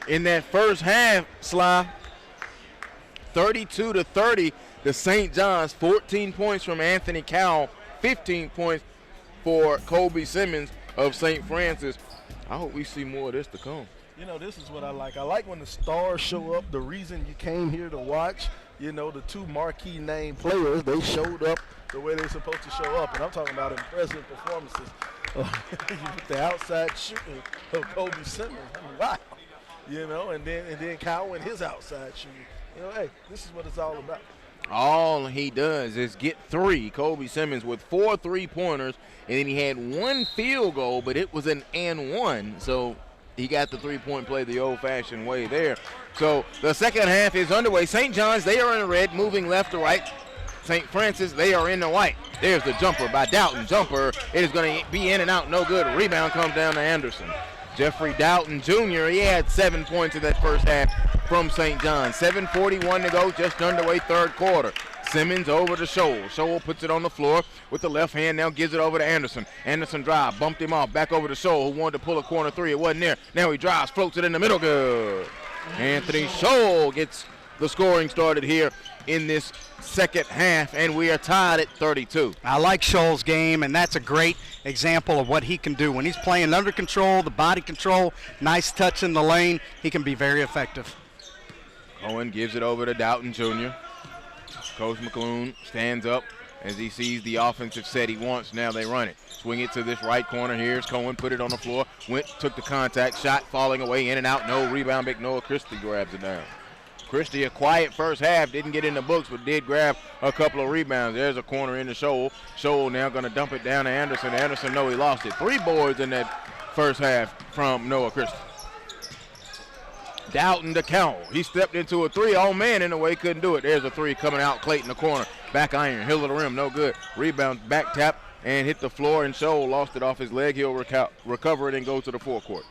D: In that first half, Sly, 32-30, the St. John's, 14 points from Anthony Cowell, 15 points for Kobe Simmons of St. Francis. I hope we see more of this to come.
C: You know, this is what I like. I like when the stars show up, the reason you came here to watch. You know, the two marquee name players, they showed up the way they're supposed to show up. And I'm talking about impressive performances. The outside shooting of Kobe Simmons. I mean, wow. You know, and then Kyle and his outside shooting. You know, hey, this is what it's all about.
D: All he does is get 3. Kobe Simmons with 4 3-pointers, and then he had 1 field goal, but it was an and 1. So he got the 3-point play the old-fashioned way there. So the second half is underway. St. John's, they are in the red, moving left to right. St. Francis, they are in the white. There's the jumper by Doughton. Jumper, it is going to be in and out, no good. Rebound comes down to Anderson. Jeffrey Doughton Jr., he had 7 points in that first half from St. John's. 7:41 to go, just underway, third quarter. Simmons over to Scholl. Scholl puts it on the floor with the left hand, now gives it over to Anderson. Anderson drive, bumped him off, back over to Scholl, who wanted to pull a corner 3. It wasn't there. Now he drives, floats it in the middle, good. Anthony Scholl gets the scoring started here in this second half, and we are tied at 32.
E: I like Scholl's game, and that's a great example of what he can do. When he's playing under control, the body control, nice touch in the lane, he can be very effective.
D: Cohen gives it over to Doughton Jr. Coach McClune stands up as he sees the offensive set he wants. Now they run it. Swing it to this right corner. Here's Cohen, put it on the floor. Took the contact, shot falling away, in and out, no rebound. Big Noah Christie grabs it down. Christie, a quiet first half, didn't get in the books, but did grab a couple of rebounds. There's a corner in the Scholl. Scholl now going to dump it down to Anderson. Anderson, no, he lost it. 3 boards in that first half from Noah Christie. Doughton to Cowell. He stepped into a 3. Oh, man, in the way, couldn't do it. There's a 3 coming out. Clayton, the corner. Back iron, hill of the rim, no good. Rebound, back tap, and hit the floor, and Scholl lost it off his leg. He'll recover it and go to the forecourt.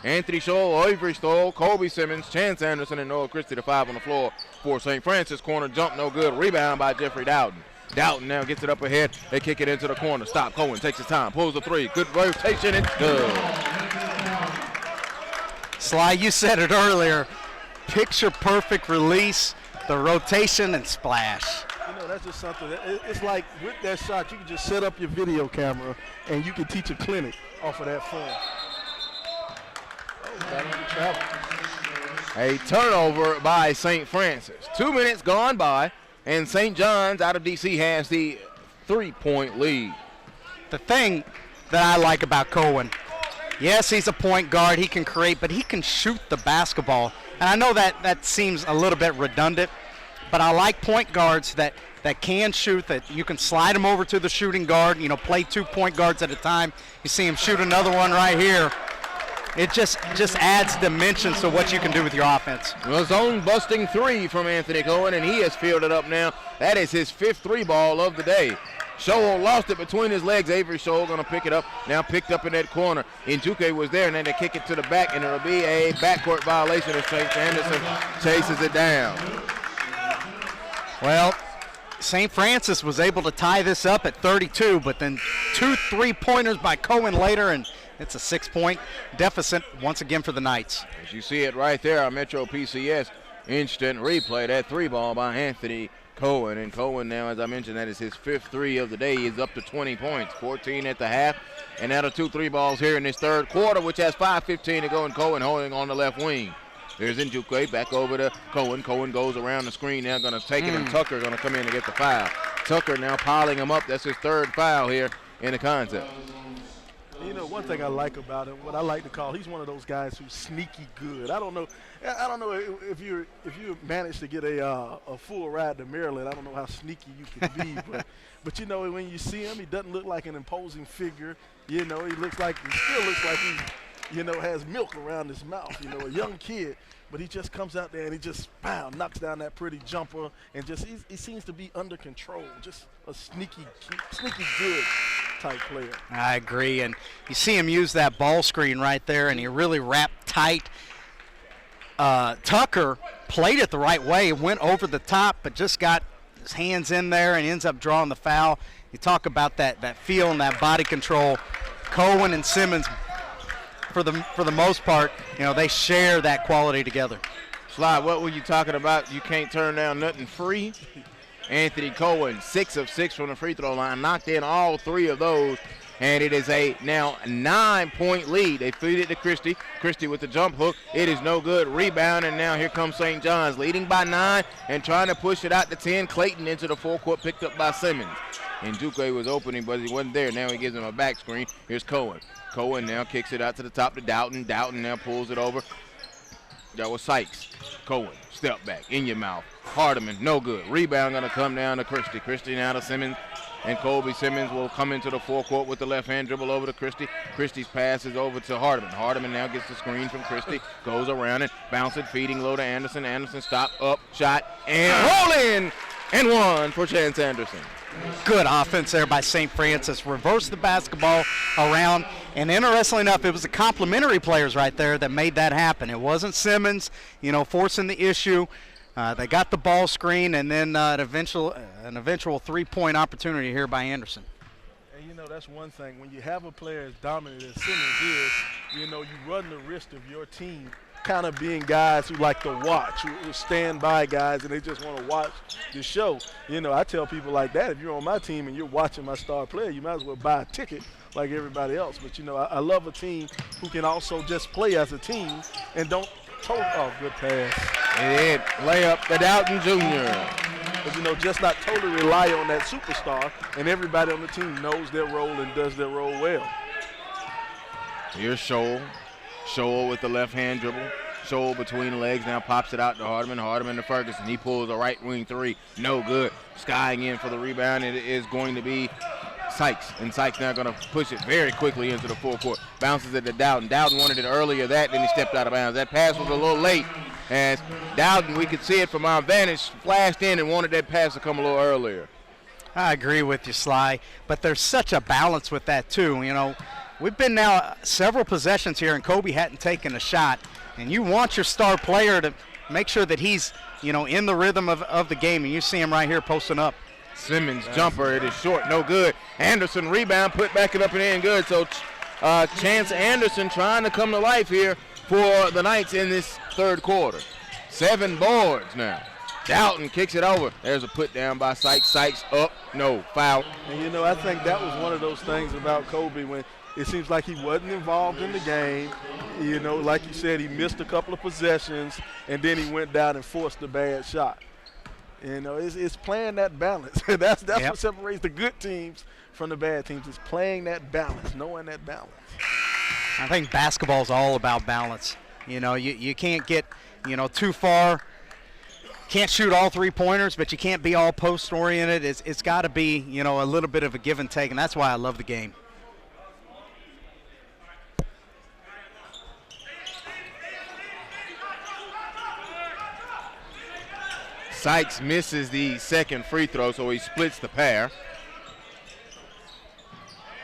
D: Anthony Scholl, Avery Stoll, Kobe Simmons, Chance Anderson, and Noah Christie, the 5 on the floor for St. Francis. Corner jump, no good. Rebound by Jeffrey Doughton. Doughton now gets it up ahead. They kick it into the corner. Stop. Cohen takes his time, pulls the 3. Good rotation. It's good.
E: Sly, you said it earlier. Picture perfect release, the rotation, and splash.
C: You know, that's just something. It's like with that shot, you can just set up your video camera and you can teach a clinic off of that form.
D: A turnover by St. Francis. 2 minutes gone by, and St. John's out of D.C. has the 3-point lead.
E: The thing that I like about Cohen, yes, he's a point guard, he can create, but he can shoot the basketball. And I know that seems a little bit redundant, but I like point guards that can shoot, that you can slide them over to the shooting guard, you know, play 2 point guards at a time. You see him shoot another one right here. It just adds dimensions to what you can do with your offense.
D: Well, zone busting 3 from Anthony Cohen, and he has fielded up now. That is his 5th 3 ball of the day. Scholl lost it between his legs. Avery Scholl going to pick it up. Now picked up in that corner. Njuke was there, and then they kick it to the back, and it'll be a backcourt violation as Chase Anderson chases it down.
E: Well, St. Francis was able to tie this up at 32, but then 2 3-pointers by Cohen later, and it's a 6-point deficit once again for the Knights.
D: As you see it right there on Metro PCS, instant replay, that 3 ball by Anthony Cohen. And Cohen now, as I mentioned, that is his 5th 3 of the day. He's up to 20 points, 14 at the half. And now the 2 3 balls here in this third quarter, which has 5:15 to go, and Cohen holding on the left wing. There's Njuke, back over to Cohen. Cohen goes around the screen now, going to take it, and Tucker going to come in and get the foul. Tucker now piling him up. That's his 3rd foul here in the contest.
C: You know, one thing I like about him, what I like to call, he's one of those guys who's sneaky good. I don't know if you managed to get a full ride to Maryland. I don't know how sneaky you can be, but you know, when you see him, he doesn't look like an imposing figure. You know, he still looks like he, you know, has milk around his mouth. You know, a young kid, but he just comes out there and he just knocks down that pretty jumper, and just he seems to be under control. Just a sneaky good type player.
E: I agree, and you see him use that ball screen right there, and he really wrapped tight. Tucker played it the right way, went over the top, but just got his hands in there and ends up drawing the foul. You talk about that feel and that body control. Cohen and Simmons, for the most part, they share that quality together.
D: Sly, what were you talking about? You can't turn down nothing free. Anthony Cohen, 6 of 6 from the free throw line, knocked in all 3 of those, and it is a now 9-point lead. They feed it to Christie. Christie with the jump hook. It is no good. Rebound, and now here comes St. John's, leading by 9 and trying to push it out to 10. Clayton into the forecourt, picked up by Simmons. And Duque was opening, but he wasn't there. Now he gives him a back screen. Here's Cohen. Cohen now kicks it out to the top to Doughton. Doughton now pulls it over. That was Sykes. Cohen, step back, in your mouth. Hardiman, no good. Rebound going to come down to Christie. Christie now to Simmons. And Colby Simmons will come into the forecourt with the left-hand dribble over to Christie. Christie's pass is over to Hardiman. Hardiman now gets the screen from Christie, goes around it, bounce it, feeding low to Anderson. Anderson stop, up, shot, and roll in, and one for Chance Anderson.
E: Good offense there by St. Francis. Reversed the basketball around, and interestingly enough, it was the complementary players right there that made that happen. It wasn't Simmons, forcing the issue. They got the ball screen, and then an eventual three-point opportunity here by Anderson.
C: And that's one thing. When you have a player as dominant as Simmons is, you run the risk of your team kind of being guys who like to watch, who stand by guys, and they just want to watch the show. I tell people like that, if you're on my team and you're watching my star player, you might as well buy a ticket like everybody else. But, I love a team who can also just play as a team and don't good pass.
D: And layup to Doughton Jr.
C: But, just not totally rely on that superstar, and everybody on the team knows their role and does their role well.
D: Here's Scholl. Scholl with the left-hand dribble. Scholl between the legs, now pops it out to Hardiman. Hardiman to Ferguson. He pulls a right wing 3. No good. Skying in for the rebound. It is going to be Sykes. And Sykes now going to push it very quickly into the forecourt. Bounces it to Doughton. Doughton wanted it earlier then he stepped out of bounds. That pass was a little late. As Doughton, we could see it from our vantage, flashed in and wanted that pass to come a little earlier.
E: I agree with you, Sly. But there's such a balance with that, too. We've been now several possessions here, and Kobe hadn't taken a shot. And you want your star player to make sure that he's, in the rhythm of the game. And you see him right here posting up.
D: Simmons jumper, it is short, no good. Anderson rebound, put back it up and in, good. So Chance Anderson trying to come to life here for the Knights in this third quarter. 7 boards now. Doughton kicks it over. There's a put down by Sykes. Sykes up, no, foul.
C: And I think that was one of those things about Kobe when it seems like he wasn't involved in the game. Like you said, he missed a couple of possessions, and then he went down and forced a bad shot. It's playing that balance. That's
E: Yep.
C: what separates the good teams from the bad teams. Is playing that balance, knowing that balance.
E: I think basketball is all about balance. You can't get, too far. Can't shoot all 3-pointers, but you can't be all post-oriented. It's got to be, a little bit of a give and take, and that's why I love the game.
D: Sykes misses the second free throw, so he splits the pair.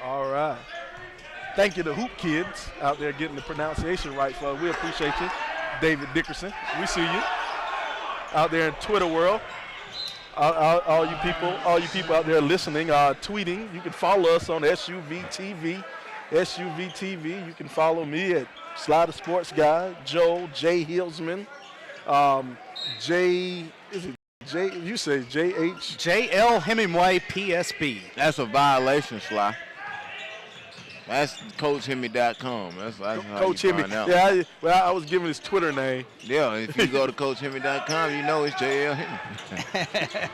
C: All right. Thank you to Hoop Kids out there getting the pronunciation right for us. We appreciate you, David Dickerson. We see you out there in Twitter world. All you people out there listening, tweeting. You can follow us on SUVTV. SUVTV. You can follow me at Slider Sports Guy, Joe J. Hillsman, you say JH?
E: J.L. Hemingway, PSB.
D: That's a violation, Sly. That's CoachHemmy.com. That's how
C: Coach
D: you
C: Hemmy.
D: find out.
C: Yeah, I was giving his Twitter name.
D: Yeah, if you go to CoachHemmy.com, it's J.L. Hemmy.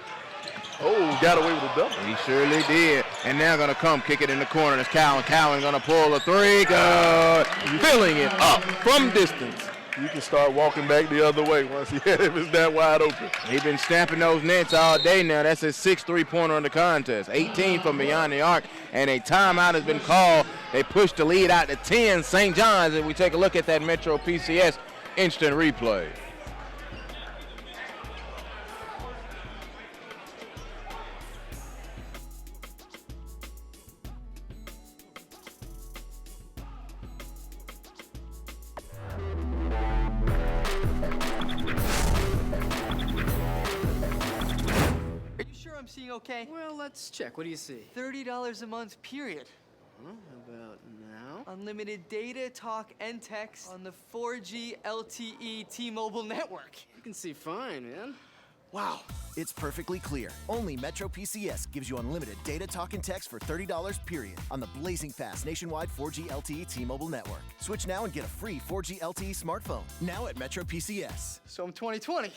C: Oh, got away with a double.
D: He surely did. And now going to come kick it in the corner. It's Cowan. Cowan going to pull a 3. Good. Filling it up from distance.
C: You can start walking back the other way once if it's that wide open.
D: He's been stamping those nets all day now. That's his 6th 3-pointer in the contest. 18 from beyond the arc, and a timeout has been called. They push the lead out to 10, St. John's, and we take a look at that Metro PCS instant replay.
F: seeing okay? Well, let's check. What do you see? $30 a month, period. How about now? Unlimited data, talk, and text on the 4G LTE T-Mobile network. You can see fine, man. Wow.
G: It's perfectly clear. Only Metro PCS gives you unlimited data, talk, and text for $30 period on the blazing fast nationwide 4G LTE T-Mobile network. Switch now and get a free 4G LTE smartphone. Now at Metro PCS.
F: So I'm 2020.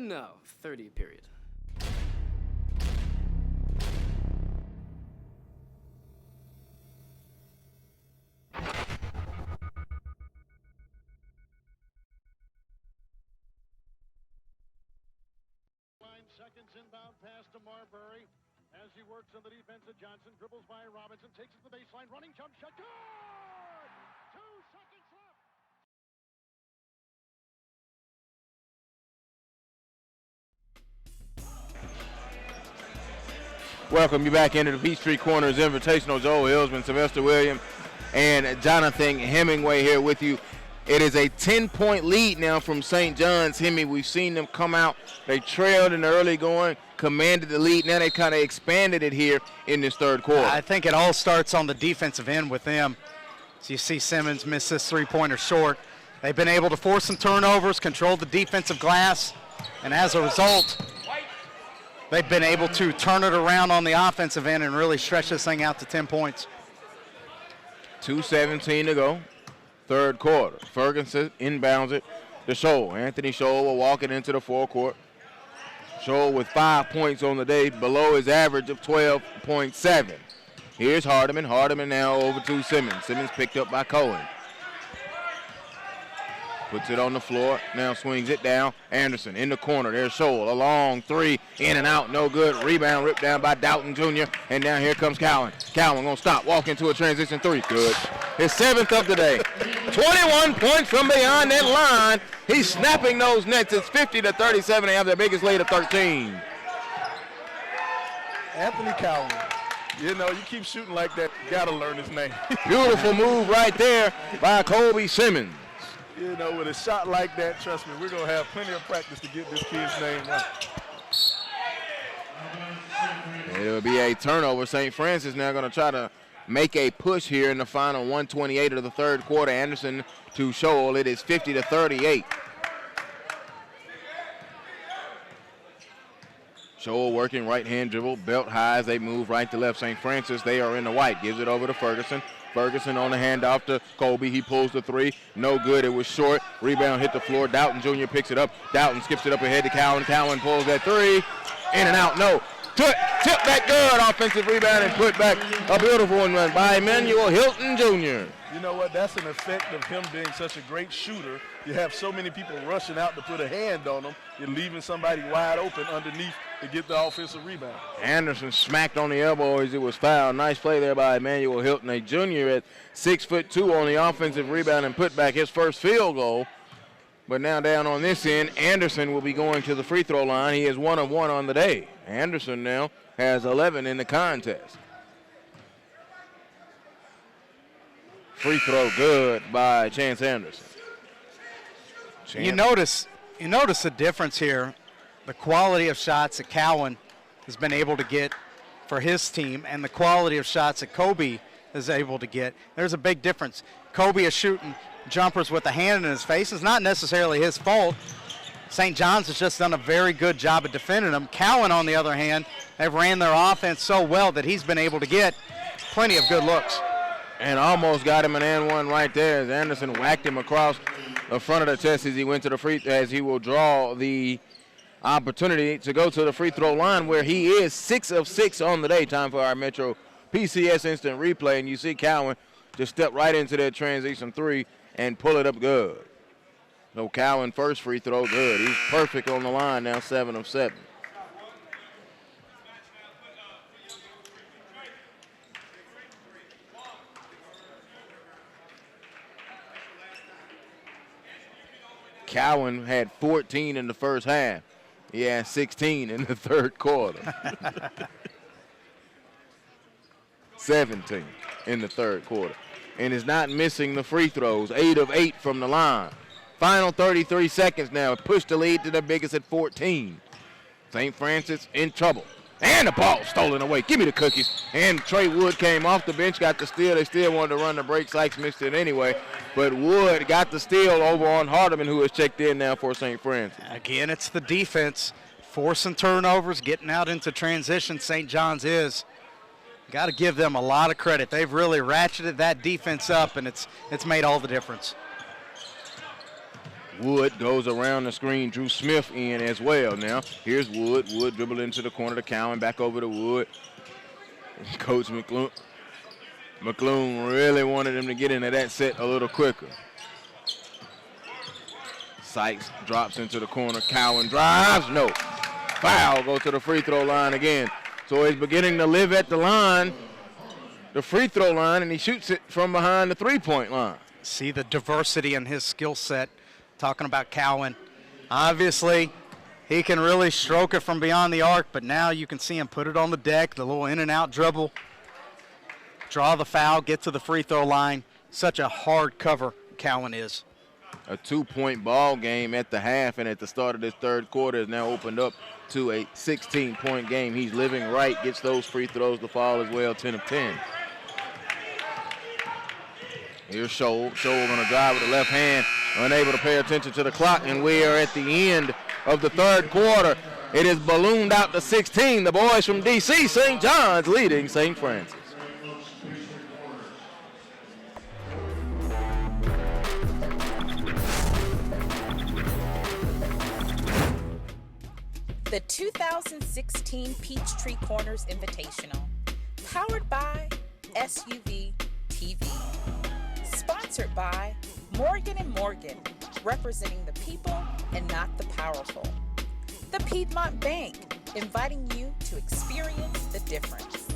F: No, 30 period.
B: Seconds inbound pass to Marbury as he works on the defense of Johnson, dribbles by Robinson, takes it to the baseline, running jump shot, good! 2 seconds left.
D: Welcome you back into the Peachtree Corners Invitational. Joel Hillsman, Sylvester Williams, and Jonathan Hemingway here with you. It is a 10-point lead now from St. John's. Hemi, we've seen them come out. They trailed in the early going, commanded the lead. Now they kind of expanded it here in this third quarter.
E: I think it all starts on the defensive end with them. So you see Simmons miss this three-pointer short. They've been able to force some turnovers, control the defensive glass, and as a result, they've been able to turn it around on the offensive end and really stretch this thing out to 10 points.
D: 2:17 to go. Third quarter. Ferguson inbounds it to Scholl. Anthony Scholl will walk it into the forecourt. Scholl with 5 points on the day, below his average of 12.7. Here's Hardiman. Hardiman now over to Simmons. Simmons picked up by Cohen. Puts it on the floor, now swings it down. Anderson in the corner, there's Scholl, a long three, in and out, no good. Rebound ripped down by Doughton Jr., and now here comes Cowan. Cowan gonna stop, walk into a transition three, good. His 7th of the day. 21 points from beyond that line. He's snapping those nets. It's 50-37. They have their biggest lead of 13.
C: Anthony Cowan. You know, you keep shooting like that, you gotta learn his name.
D: Beautiful move right there by Kobe Simmons.
C: You know, with a shot like that, trust me, we're going to have plenty of practice to get this kid's name right.
D: It'll be a turnover. St. Francis now going to try to make a push here in the final 128 of the third quarter. Anderson to Scholl. It is 50-38. Scholl working right-hand dribble, belt high as they move right to left. St. Francis, they are in the white. Gives it over to Ferguson. Ferguson on the handoff to Colby. He pulls the three. No good. It was short. Rebound hit the floor. Doughton Jr. picks it up. Doughton skips it up ahead to Cowan. Cowan pulls that three. In and out. No. Tip back good. Offensive rebound and put back. A beautiful one run by Emmanuel Hilton Jr.
C: You know what? That's an effect of him being such a great shooter. You have so many people rushing out to put a hand on him. You're leaving somebody wide open underneath to get the offensive rebound.
D: Anderson smacked on the elbow as it was fouled. Nice play there by Emmanuel Hilton, a junior at 6'2" on the offensive rebound and put back his first field goal. But now down on this end, Anderson will be going to the free throw line. He is 1 of 1 on the day. Anderson now has 11 in the contest. Free throw good by Chance Anderson.
E: You notice the difference here, the quality of shots that Cowan has been able to get for his team and the quality of shots that Kobe is able to get. There's a big difference. Kobe is shooting jumpers with a hand in his face. It's not necessarily his fault. St. John's has just done a very good job of defending him. Cowan, on the other hand, have ran their offense so well that he's been able to get plenty of good looks.
D: And almost got him an and one right there as Anderson whacked him across the front of the chest as he went to the free, as he will draw the opportunity to go to the free throw line where he is 6 of 6 on the day. Time for our Metro PCS instant replay, and you see Cowan just step right into that transition three and pull it up good. So Cowan first free throw good. He's perfect on the line now, 7 of 7. Cowan had 14 in the first half. He had 16 in the third quarter. 17 in the third quarter. And is not missing the free throws. 8 of 8 from the line. Final 33 seconds now. Push the lead to the biggest at 14. St. Francis in trouble. And the ball stolen away. Give me the cookies. And Trey Wood came off the bench, got the steal. They still wanted to run the break. Sykes missed it anyway. But Wood got the steal over on Hardeman, who is checked in now for St. Francis.
E: Again, it's the defense. Forcing turnovers, getting out into transition. St. John's is. Got to give them a lot of credit. They've really ratcheted that defense up, and it's made all the difference.
D: Wood goes around the screen. Drew Smith in as well now. Here's Wood. Wood dribble into the corner to Cowan. Back over to Wood. Coach McClune really wanted him to get into that set a little quicker. Sykes drops into the corner. Cowan drives. No. Foul. Go to the free throw line again. So he's beginning to live at the line, the free throw line, and he shoots it from behind the three-point line.
E: See the diversity in his skill set. Talking about Cowan. Obviously, he can really stroke it from beyond the arc, but now you can see him put it on the deck, the little in and out dribble, draw the foul, get to the free throw line. Such a hard cover Cowan is.
D: A 2-point ball game at the half, and at the start of this third quarter is now opened up to a 16-point game. He's living right, gets those free throws to fall as well, 10 of 10. Here's Scholl. Scholl going to drive with the left hand, unable to pay attention to the clock, and we are at the end of the third quarter. It is ballooned out to 16. The boys from D.C., St. John's, leading St. Francis.
A: The 2016 Peachtree Corners Invitational, powered by SUV TV. Sponsored by Morgan & Morgan, representing the people and not the powerful. The Piedmont Bank, inviting you to experience the difference.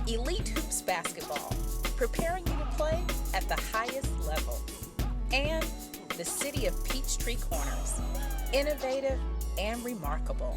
A: Elite Hoops Basketball, preparing you to play at the highest level. And the City of Peachtree Corners, innovative and remarkable.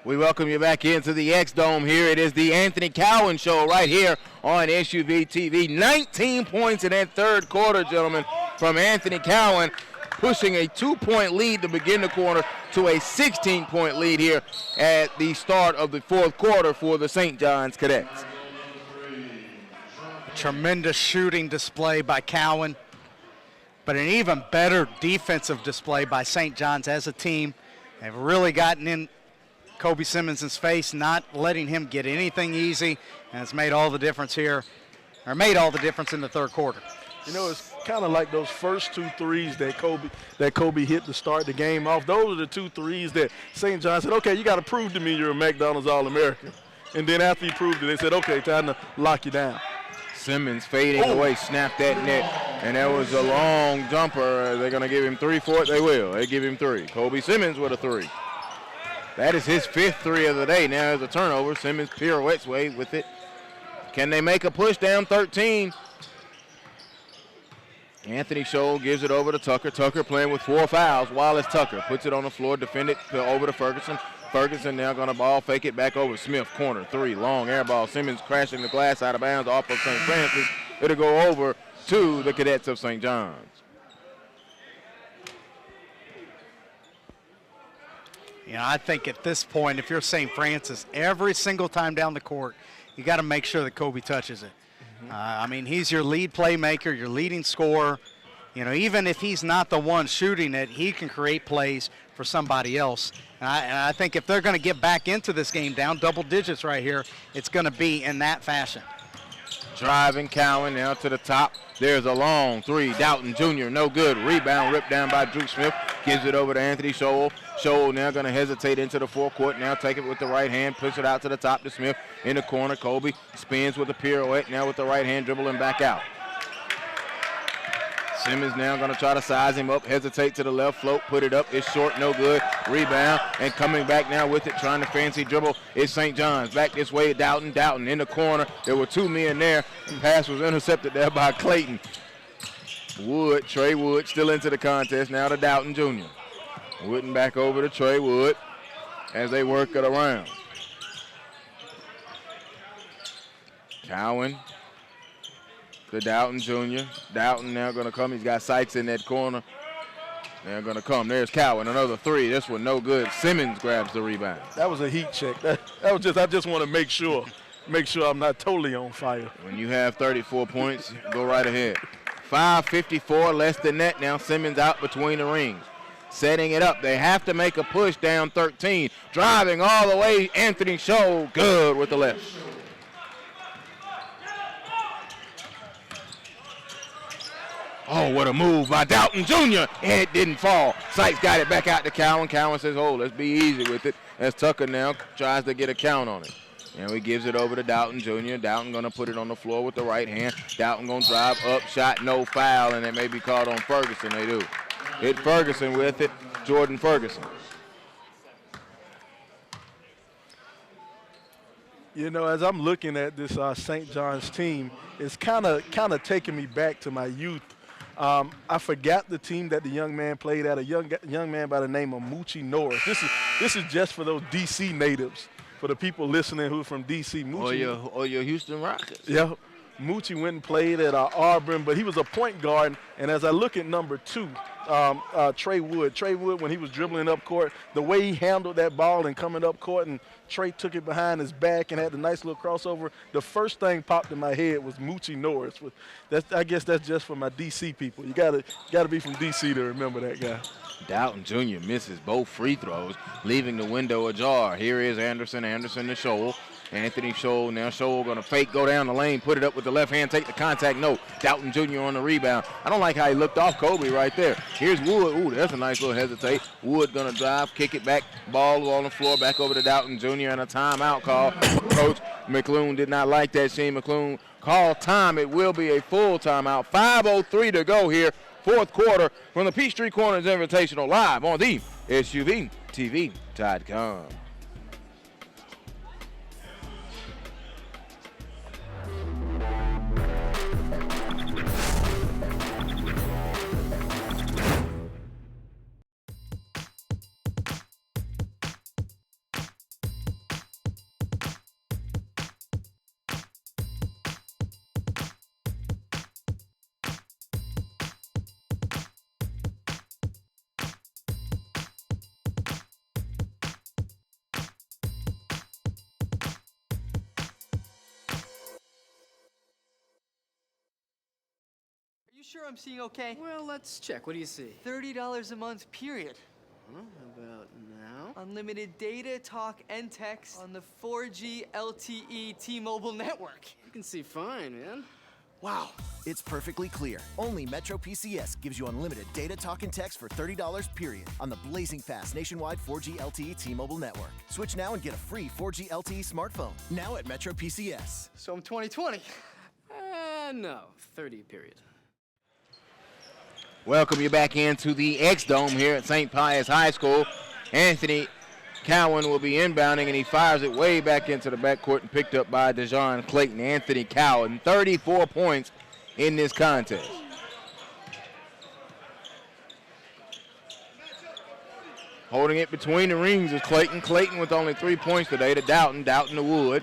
D: We welcome you back into the X-Dome here. It is the Anthony Cowan Show right here on SUV TV. 19 points in that third quarter, gentlemen, from Anthony Cowan, pushing a 2-point lead to begin the quarter to a 16-point lead here at the start of the fourth quarter for the St. John's Cadets.
E: A tremendous shooting display by Cowan, but an even better defensive display by St. John's as a team. They've really gotten in Kobe Simmons' face, not letting him get anything easy, and it's made all the difference here, or made all the difference in the third quarter.
C: You know, it's kind of like those first two threes that Kobe hit to start the game off. Those are the two threes that St. John said, okay, you got to prove to me you're a McDonald's All-American. And then after he proved it, they said, okay, time to lock you down.
D: Simmons fading away, snapped that net, and that was a long jumper. They're going to give him 3 for it. They will. They give him 3. Kobe Simmons with a 3. That is his 5th 3 of the day. Now there's a turnover. Simmons pirouettes way with it. Can they make a push down 13? Anthony Scholl gives it over to Tucker. Tucker playing with 4 fouls. Wallace Tucker puts it on the floor, defend it over to Ferguson. Ferguson now going to ball fake it back over Smith. Corner 3, long air ball. Simmons crashing the glass out of bounds off of St. Francis. It'll go over to the Cadets of St. John's.
E: You know, I think at this point, if you're St. Francis, every single time down the court, you got to make sure that Kobe touches it. I mean, he's your lead playmaker, your leading scorer. You know, even if he's not the one shooting it, he can create plays for somebody else. And I think if they're going to get back into this game down double digits right here, it's going to be in that fashion.
D: Driving Cowan now to the top. There's a long 3. Doughton Jr. no good. Rebound ripped down by Drew Smith. Gives it over to Anthony Scholl. Scholl now going to hesitate into the forecourt. Now take it with the right hand. Push it out to the top to Smith. In the corner, Kobe spins with a pirouette. Now with the right hand dribbling back out. Simmons now going to try to size him up, hesitate to the left, float, put it up. It's short, no good. Rebound, and coming back now with it, trying to fancy dribble. It's St. John's. Back this way, Doughton in the corner. There were 2 men there. The pass was intercepted there by Clayton. Trey Wood still into the contest now to Doughton Jr. Wooden back over to Trey Wood as they work it around. Cowan to Doughton Jr. Doughton now going to come. He's got Sykes in that corner. They're going to come. There's Cowan, another 3. This one no good. Simmons grabs the rebound.
C: That was a heat check. That was just. I just want to make sure I'm not totally on fire.
D: When you have 34 points, go right ahead. 5:54 less than that now. Simmons out between the rings. Setting it up. They have to make a push down 13. Driving all the way, Anthony Scholl. Good with the left. Oh, what a move by Doughton Jr. And it didn't fall. Sykes got it back out to Cowan. Cowan says, oh, let's be easy with it. As Tucker now tries to get a count on it. And he gives it over to Doughton Jr. Doughton going to put it on the floor with the right hand. Doughton going to drive up, shot, no foul, and it may be called on Ferguson. They do. Hit Ferguson with it, Jordan Ferguson.
C: You know, as I'm looking at this St. John's team, it's kind of taking me back to my youth. I forgot the team that the young man played at, a young man by the name of Moochie Norris. This is just for those D.C. natives, for the people listening who are from D.C. Moochie,
D: or your Houston Rockets.
C: Yeah, Moochie went and played at Auburn, but he was a point guard. And as I look at number 2, Trey Wood, when he was dribbling up court, the way he handled that ball and coming up court, and Trey took it behind his back and had a nice little crossover. The first thing popped in my head was Moochie Norris. I guess that's just for my D.C. people. You gotta be from D.C. to remember that guy.
D: Doughton Jr. misses both free throws, leaving the window ajar. Here is Anderson to Scholl. Anthony Scholl, now Scholl going to fake, go down the lane, put it up with the left hand, take the contact, no. Doughton Jr. on the rebound. I don't like how he looked off Kobe right there. Here's Wood. Ooh, that's a nice little hesitate. Wood going to drive, kick it back, ball on the floor, back over to Doughton Jr. and a timeout call. Coach McClune did not like that. Shane McClune called time. It will be a full timeout. 5:03 to go here, fourth quarter, from the Peachtree Corners Invitational, live on the SUVTV.com.
F: Sure I'm seeing okay? Well, let's check. What do you see? $30 a month, period. How about now? Unlimited data, talk, and text on the 4G LTE T-Mobile network. You can see fine, man. Wow.
G: It's perfectly clear. Only Metro PCS gives you unlimited data, talk, and text for $30, period, on the blazing fast nationwide 4G LTE T-Mobile network. Switch now and get a free 4G LTE smartphone. Now at Metro PCS.
F: So I'm 2020. No, 30, period.
D: Welcome you back into the X-Dome here at St. Pius High School. Anthony Cowan will be inbounding, and he fires it way back into the backcourt and picked up by Dejon Clayton. Anthony Cowan, 34 points in this contest. Holding it between the rings is Clayton. Clayton with only 3 points today to Doughton. Doughton to Wood.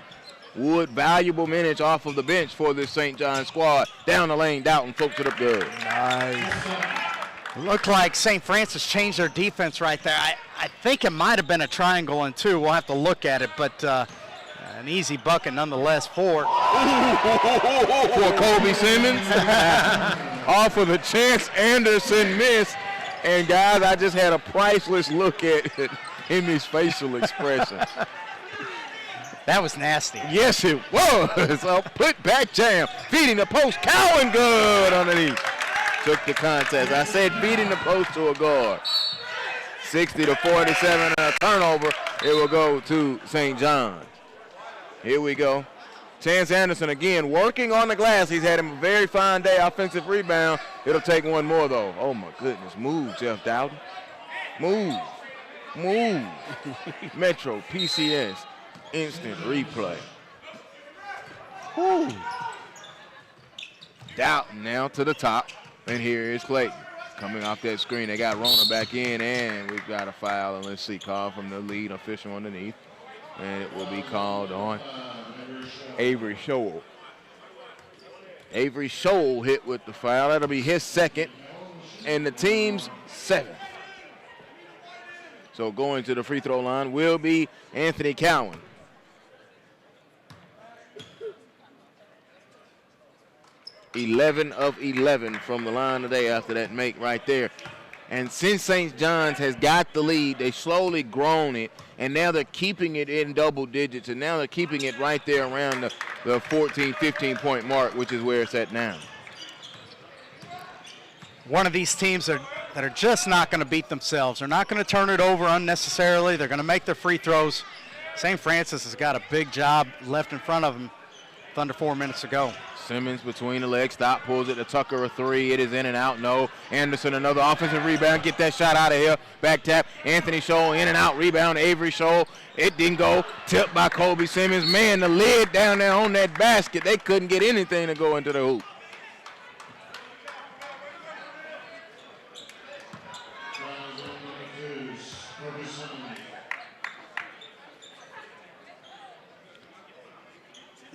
D: Wood, valuable minutes off of the bench for this St. John squad. Down the lane, Doughton floats it up good.
C: Nice.
E: Looked like St. Francis changed their defense right there. I think it might have been a triangle and 2. We'll have to look at it, but an easy bucket nonetheless for
D: Kobe Simmons. Off of the Chance Anderson miss. And guys, I just had a priceless look at Emmy's facial expression.
E: That was nasty.
D: Yes, it was. A put-back jam. Feeding the post. Cowan good underneath. Took the contest. I said feeding the post to a guard. 60-47 and a turnover. It will go to St. John's. Here we go. Chance Anderson again working on the glass. He's had him a very fine day. Offensive rebound. It'll take one more, though. Oh, my goodness. Move, Jeff Dowden. Move. Move. Metro PCS. Instant replay. Woo. Dowden now to the top. And here is Clayton. Coming off that screen, they got Rona back in, and we've got a foul. And let's see, call from the lead official underneath. And it will be called on Avery Scholl. Avery Scholl hit with the foul. That'll be his second, and the team's seventh. So going to the free throw line will be Anthony Cowan. (11 of 11 from the line today after that make right there. And since St. John's has got the lead, they've slowly grown it, and now they're keeping it in double digits, and now they're keeping it right there around the 14, 15-point mark, which is where it's at now.
E: One of these teams that are just not going to beat themselves. They're not going to turn it over unnecessarily. They're going to make their free throws. St. Francis has got a big job left in front of them with under 4 minutes to go.
D: Simmons between the legs, stop, pulls it to Tucker, a three. It is in and out, no. Anderson, another offensive rebound. Get that shot out of here. Back tap. Anthony Scholl, in and out, rebound. Avery Scholl. It didn't go. Tipped by Kobe Simmons. Man, the lid down there on that basket. They couldn't get anything to go into the hoop.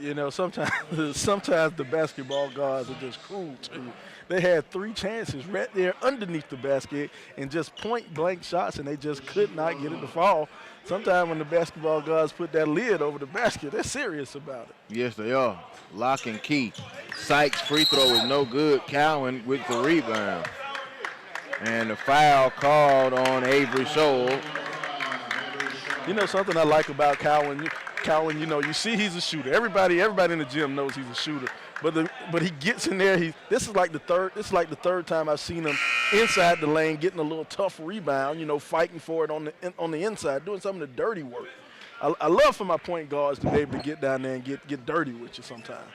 C: You know, sometimes the basketball guards are just cruel too. They had 3 chances right there underneath the basket and just point-blank shots, and they just could not get it to fall. Sometimes when the basketball guards put that lid over the basket, they're serious about it.
D: Yes, they are. Lock and key. Sykes' free throw is no good. Cowan with the rebound. And the foul called on Avery Scholl.
C: You know something I like about Cowan, you know, you see he's a shooter. Everybody in the gym knows he's a shooter. But he gets in there. This is like the third time I've seen him inside the lane getting a little tough rebound, you know, fighting for it on the inside, doing some of the dirty work. I love for my point guards to be able to get down there and get dirty with you sometimes.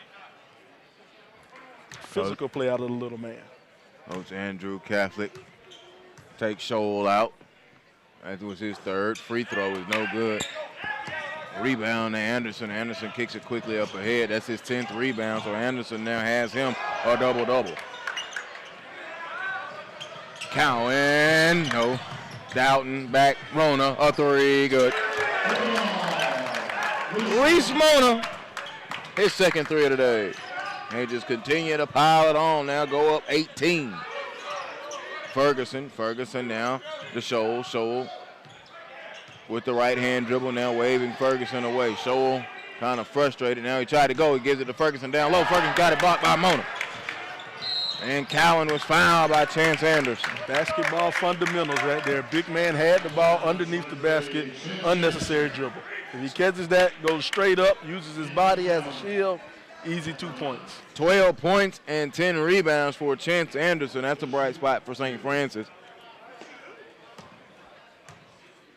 C: Physical play out of the little man.
D: Coach Andrew Catholic takes Scholl out. That was his third. Free throw is no good. Rebound to Anderson. Anderson kicks it quickly up ahead. That's his 10th rebound, so Anderson now has him a double-double. Cowan, no. Doughton, back, Rona, a three, good. Reese Mona, his second three of the day. They just continue to pile it on now, go up 18. Ferguson now to Scholl with the right-hand dribble now, waving Ferguson away. Scholl kind of frustrated. Now he tried to go. He gives it to Ferguson down low. Ferguson got it blocked by Mona. And Cowan was fouled by Chance Anderson.
C: Basketball fundamentals right there. Big man had the ball underneath the basket, unnecessary dribble. If he catches that, goes straight up, uses his body as a shield, easy 2 points.
D: 12 points and 10 rebounds for Chance Anderson. That's a bright spot for St. Francis.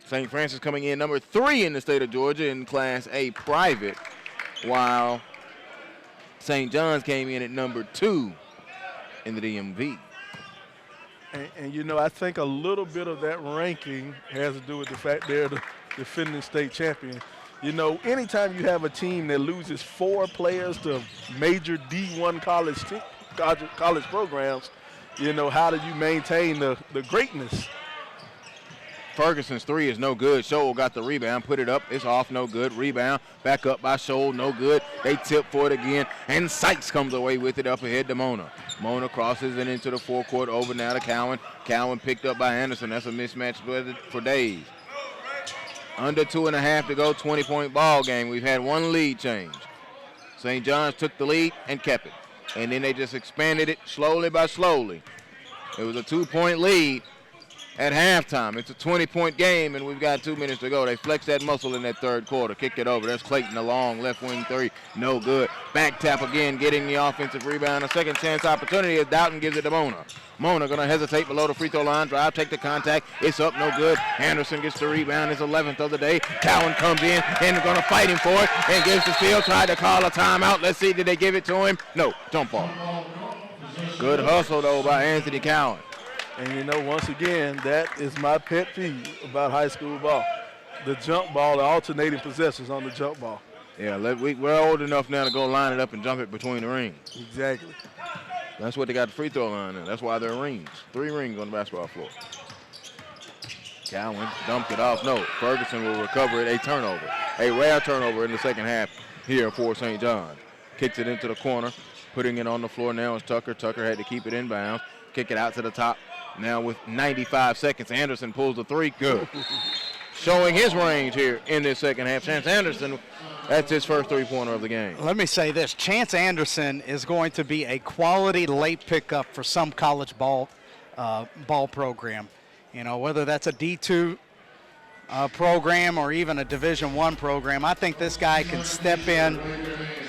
D: St. Francis coming in number 3 in the state of Georgia in Class A private, while St. John's came in at number 2 in the DMV.
C: And you know, I think a little bit of that ranking has to do with the fact they're the defending state champion. You know, anytime you have a team that loses 4 players to major D1 college programs, you know, how do you maintain the greatness?
D: Ferguson's three is no good. Scholl got the rebound, put it up. It's off, no good. Rebound, back up by Scholl, no good. They tip for it again, and Sykes comes away with it up ahead to Mona. Mona crosses it into the forecourt, over now to Cowan. Cowan picked up by Anderson. That's a mismatch for days. Under 2.5 to go, 20-point ball game. We've had one lead change. St. John's took the lead and kept it. And then they just expanded it slowly by slowly. It was a 2-point lead. at halftime. It's a 20-point game, and we've got 2 minutes to go. They flex that muscle in that third quarter. Kick it over. That's Clayton, a long left wing three. No good. Back tap again, getting the offensive rebound. A second chance opportunity as Doughton gives it to Mona. Mona going to hesitate below the free throw line. Drive, take the contact. It's up, no good. Anderson gets the rebound. His 11th of the day. Cowan comes in and going to fight him for it and gives the steal. Tried to call a timeout. Let's see, did they give it to him? No, jump ball. Good hustle, though, by Anthony Cowan.
C: And, you know, once again, that is my pet peeve about high school ball. The jump ball, the alternating possessions on the jump ball.
D: Yeah, we're old enough now to go line it up and jump it between the rings.
C: Exactly.
D: That's what they got the free throw line in. That's why they're rings. 3 rings on the basketball floor. Cowan dumped it off. No, Ferguson will recover it. A turnover. A rare turnover in the second half here for St. John. Kicks it into the corner. Putting it on the floor now is Tucker. Tucker had to keep it inbounds. Kick it out to the top. Now with 95 seconds, Anderson pulls the 3. Good. Showing his range here in this second half. Chance Anderson, that's his first 3-pointer of the game.
E: Let me say this. Chance Anderson is going to be a quality late pickup for some college ball program. You know, whether that's a D2 program or even a Division I program, I think this guy can step in,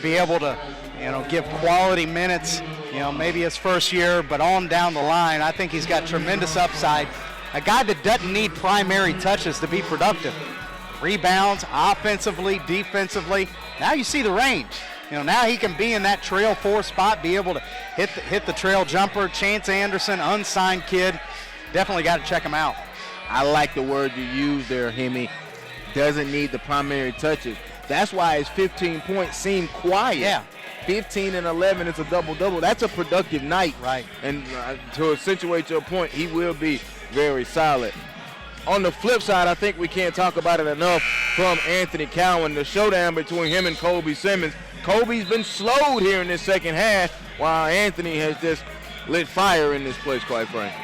E: be able to, you know, give quality minutes, you know, maybe his first year, but on down the line, I think he's got tremendous upside. A guy that doesn't need primary touches to be productive. Rebounds, offensively, defensively. Now you see the range. You know, now he can be in that trail 4 spot, be able to hit the trail jumper. Chance Anderson, unsigned kid. Definitely got to check him out.
D: I like the word you used there, Hemi. Doesn't need the primary touches. That's why his 15 points seem quiet.
E: Yeah.
D: 15 and 11 is a double-double. That's a productive night.
E: Right.
D: And to accentuate your point, he will be very solid. On the flip side, I think we can't talk about it enough from Anthony Cowan. The showdown between him and Kobe Simmons. Kobe's been slowed here in this second half, while Anthony has just lit fire in this place, quite frankly.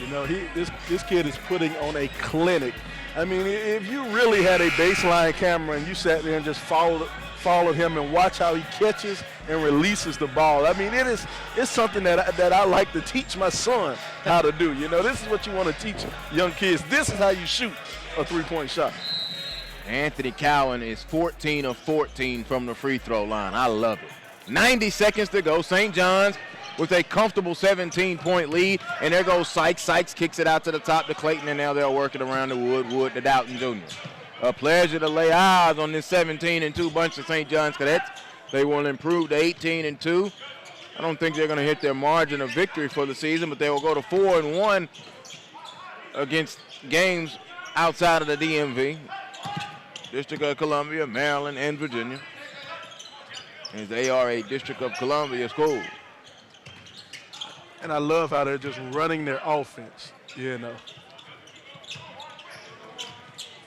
C: You know, this kid is putting on a clinic. I mean, if you really had a baseline camera and you sat there and just followed him and watch how he catches and releases the ball. I mean, it's something that I like to teach my son how to do. You know, this is what you want to teach young kids. This is how you shoot a 3-point shot.
D: Anthony Cowan is 14 of 14 from the free throw line. I love it. 90 seconds to go. St. John's with a comfortable 17-point lead. And there goes Sykes. Sykes kicks it out to the top to Clayton, and now they're working around to Wood to Doughton Jr. A pleasure to lay eyes on this 17-2 bunch of St. John's cadets. They will improve to 18-2. I don't think they're going to hit their margin of victory for the season, but they will go to 4-1 against games outside of the DMV. District of Columbia, Maryland, and Virginia. And they are a District of Columbia school.
C: And I love how they're just running their offense, you know.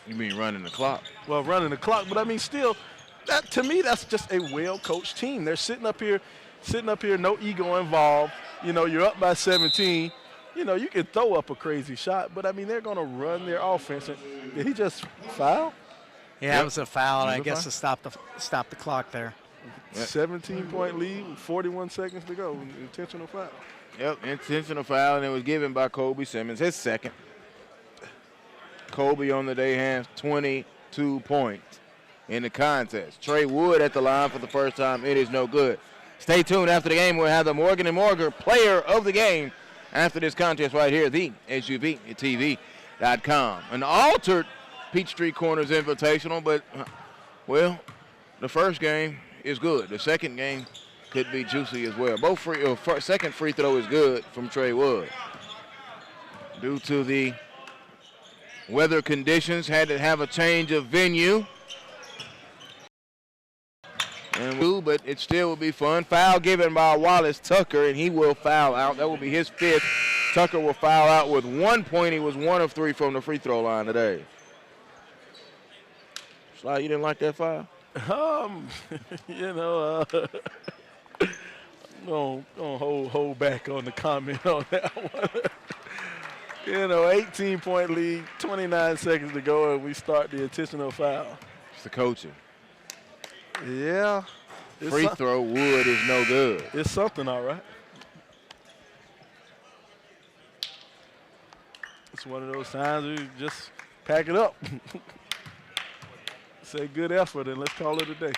D: You mean running the clock?
C: Well, running the clock, but I mean still, that to me that's just a well-coached team. They're sitting up here, no ego involved. You know, you're up by 17. You know, you can throw up a crazy shot, but I mean they're going to run their offense. And did he just foul?
E: Yeah, it was a foul, I guess, to stop the clock there.
C: Yep. 17-point lead, 41 seconds to go. Intentional foul.
D: Yep, intentional foul, and it was given by Kobe Simmons, his second. Kobe on the day has 22 points in the contest. Trey Wood at the line for the first time. It is no good. Stay tuned. After the game, we'll have the Morgan & Morgan player of the game after this contest right here, the SUVTV.com. An altered Peachtree Corners Invitational, but, well, the first game is good. The second game could be juicy as well. Second free throw is good from Trey Wood. Due to the weather conditions, had to have a change of venue. But it still will be fun. Foul given by Wallace Tucker, and he will foul out. That will be his 5th. Tucker will foul out with 1 point. He was 1 of 3 from the free throw line today. Sly, you didn't like that foul?
C: You know, I'm gonna hold back on the comment on that one. You know, 18-point lead, 29 seconds to go, and we start the intentional foul.
D: It's the coaching.
C: Yeah.
D: Free throw, Wood is no good.
C: It's something, all right. It's one of those times we just pack it up. Say good effort and let's call it a day.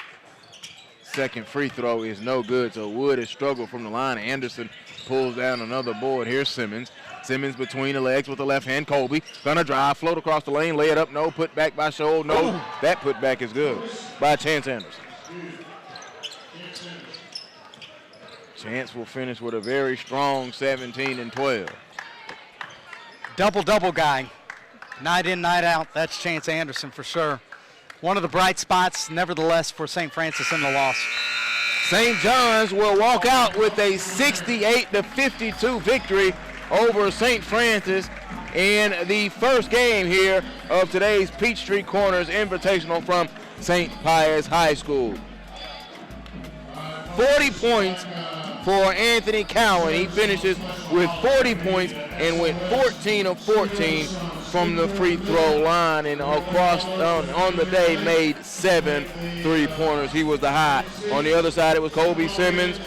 D: Second free throw is no good, so Wood has struggled from the line. Anderson pulls down another board. Here's Simmons. Simmons between the legs with the left hand. Colby gonna drive, float across the lane, lay it up. No, put back by Scholl. No, that put back is good by Chance Anderson. Chance will finish with a very strong 17 and 12.
E: Double-double guy. Night in, night out. That's Chance Anderson for sure. One of the bright spots, nevertheless, for St. Francis in the loss.
D: St. John's will walk out with a 68-52 victory over St. Francis in the first game here of today's Peachtree Corners Invitational from St. Pius High School. 40 points for Anthony Cowan. He finishes with 40 points and went 14 of 14 from the free throw line, and across on the day made 7 3-pointers. He was the high. On the other side, it was Colby Simmons.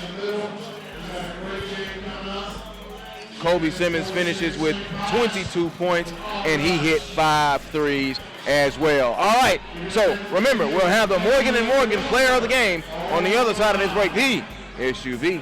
D: Colby Simmons finishes with 22 points, and he hit 5 threes as well. All right, so remember, we'll have the Morgan & Morgan player of the game on the other side of this break, the SUVTV.com.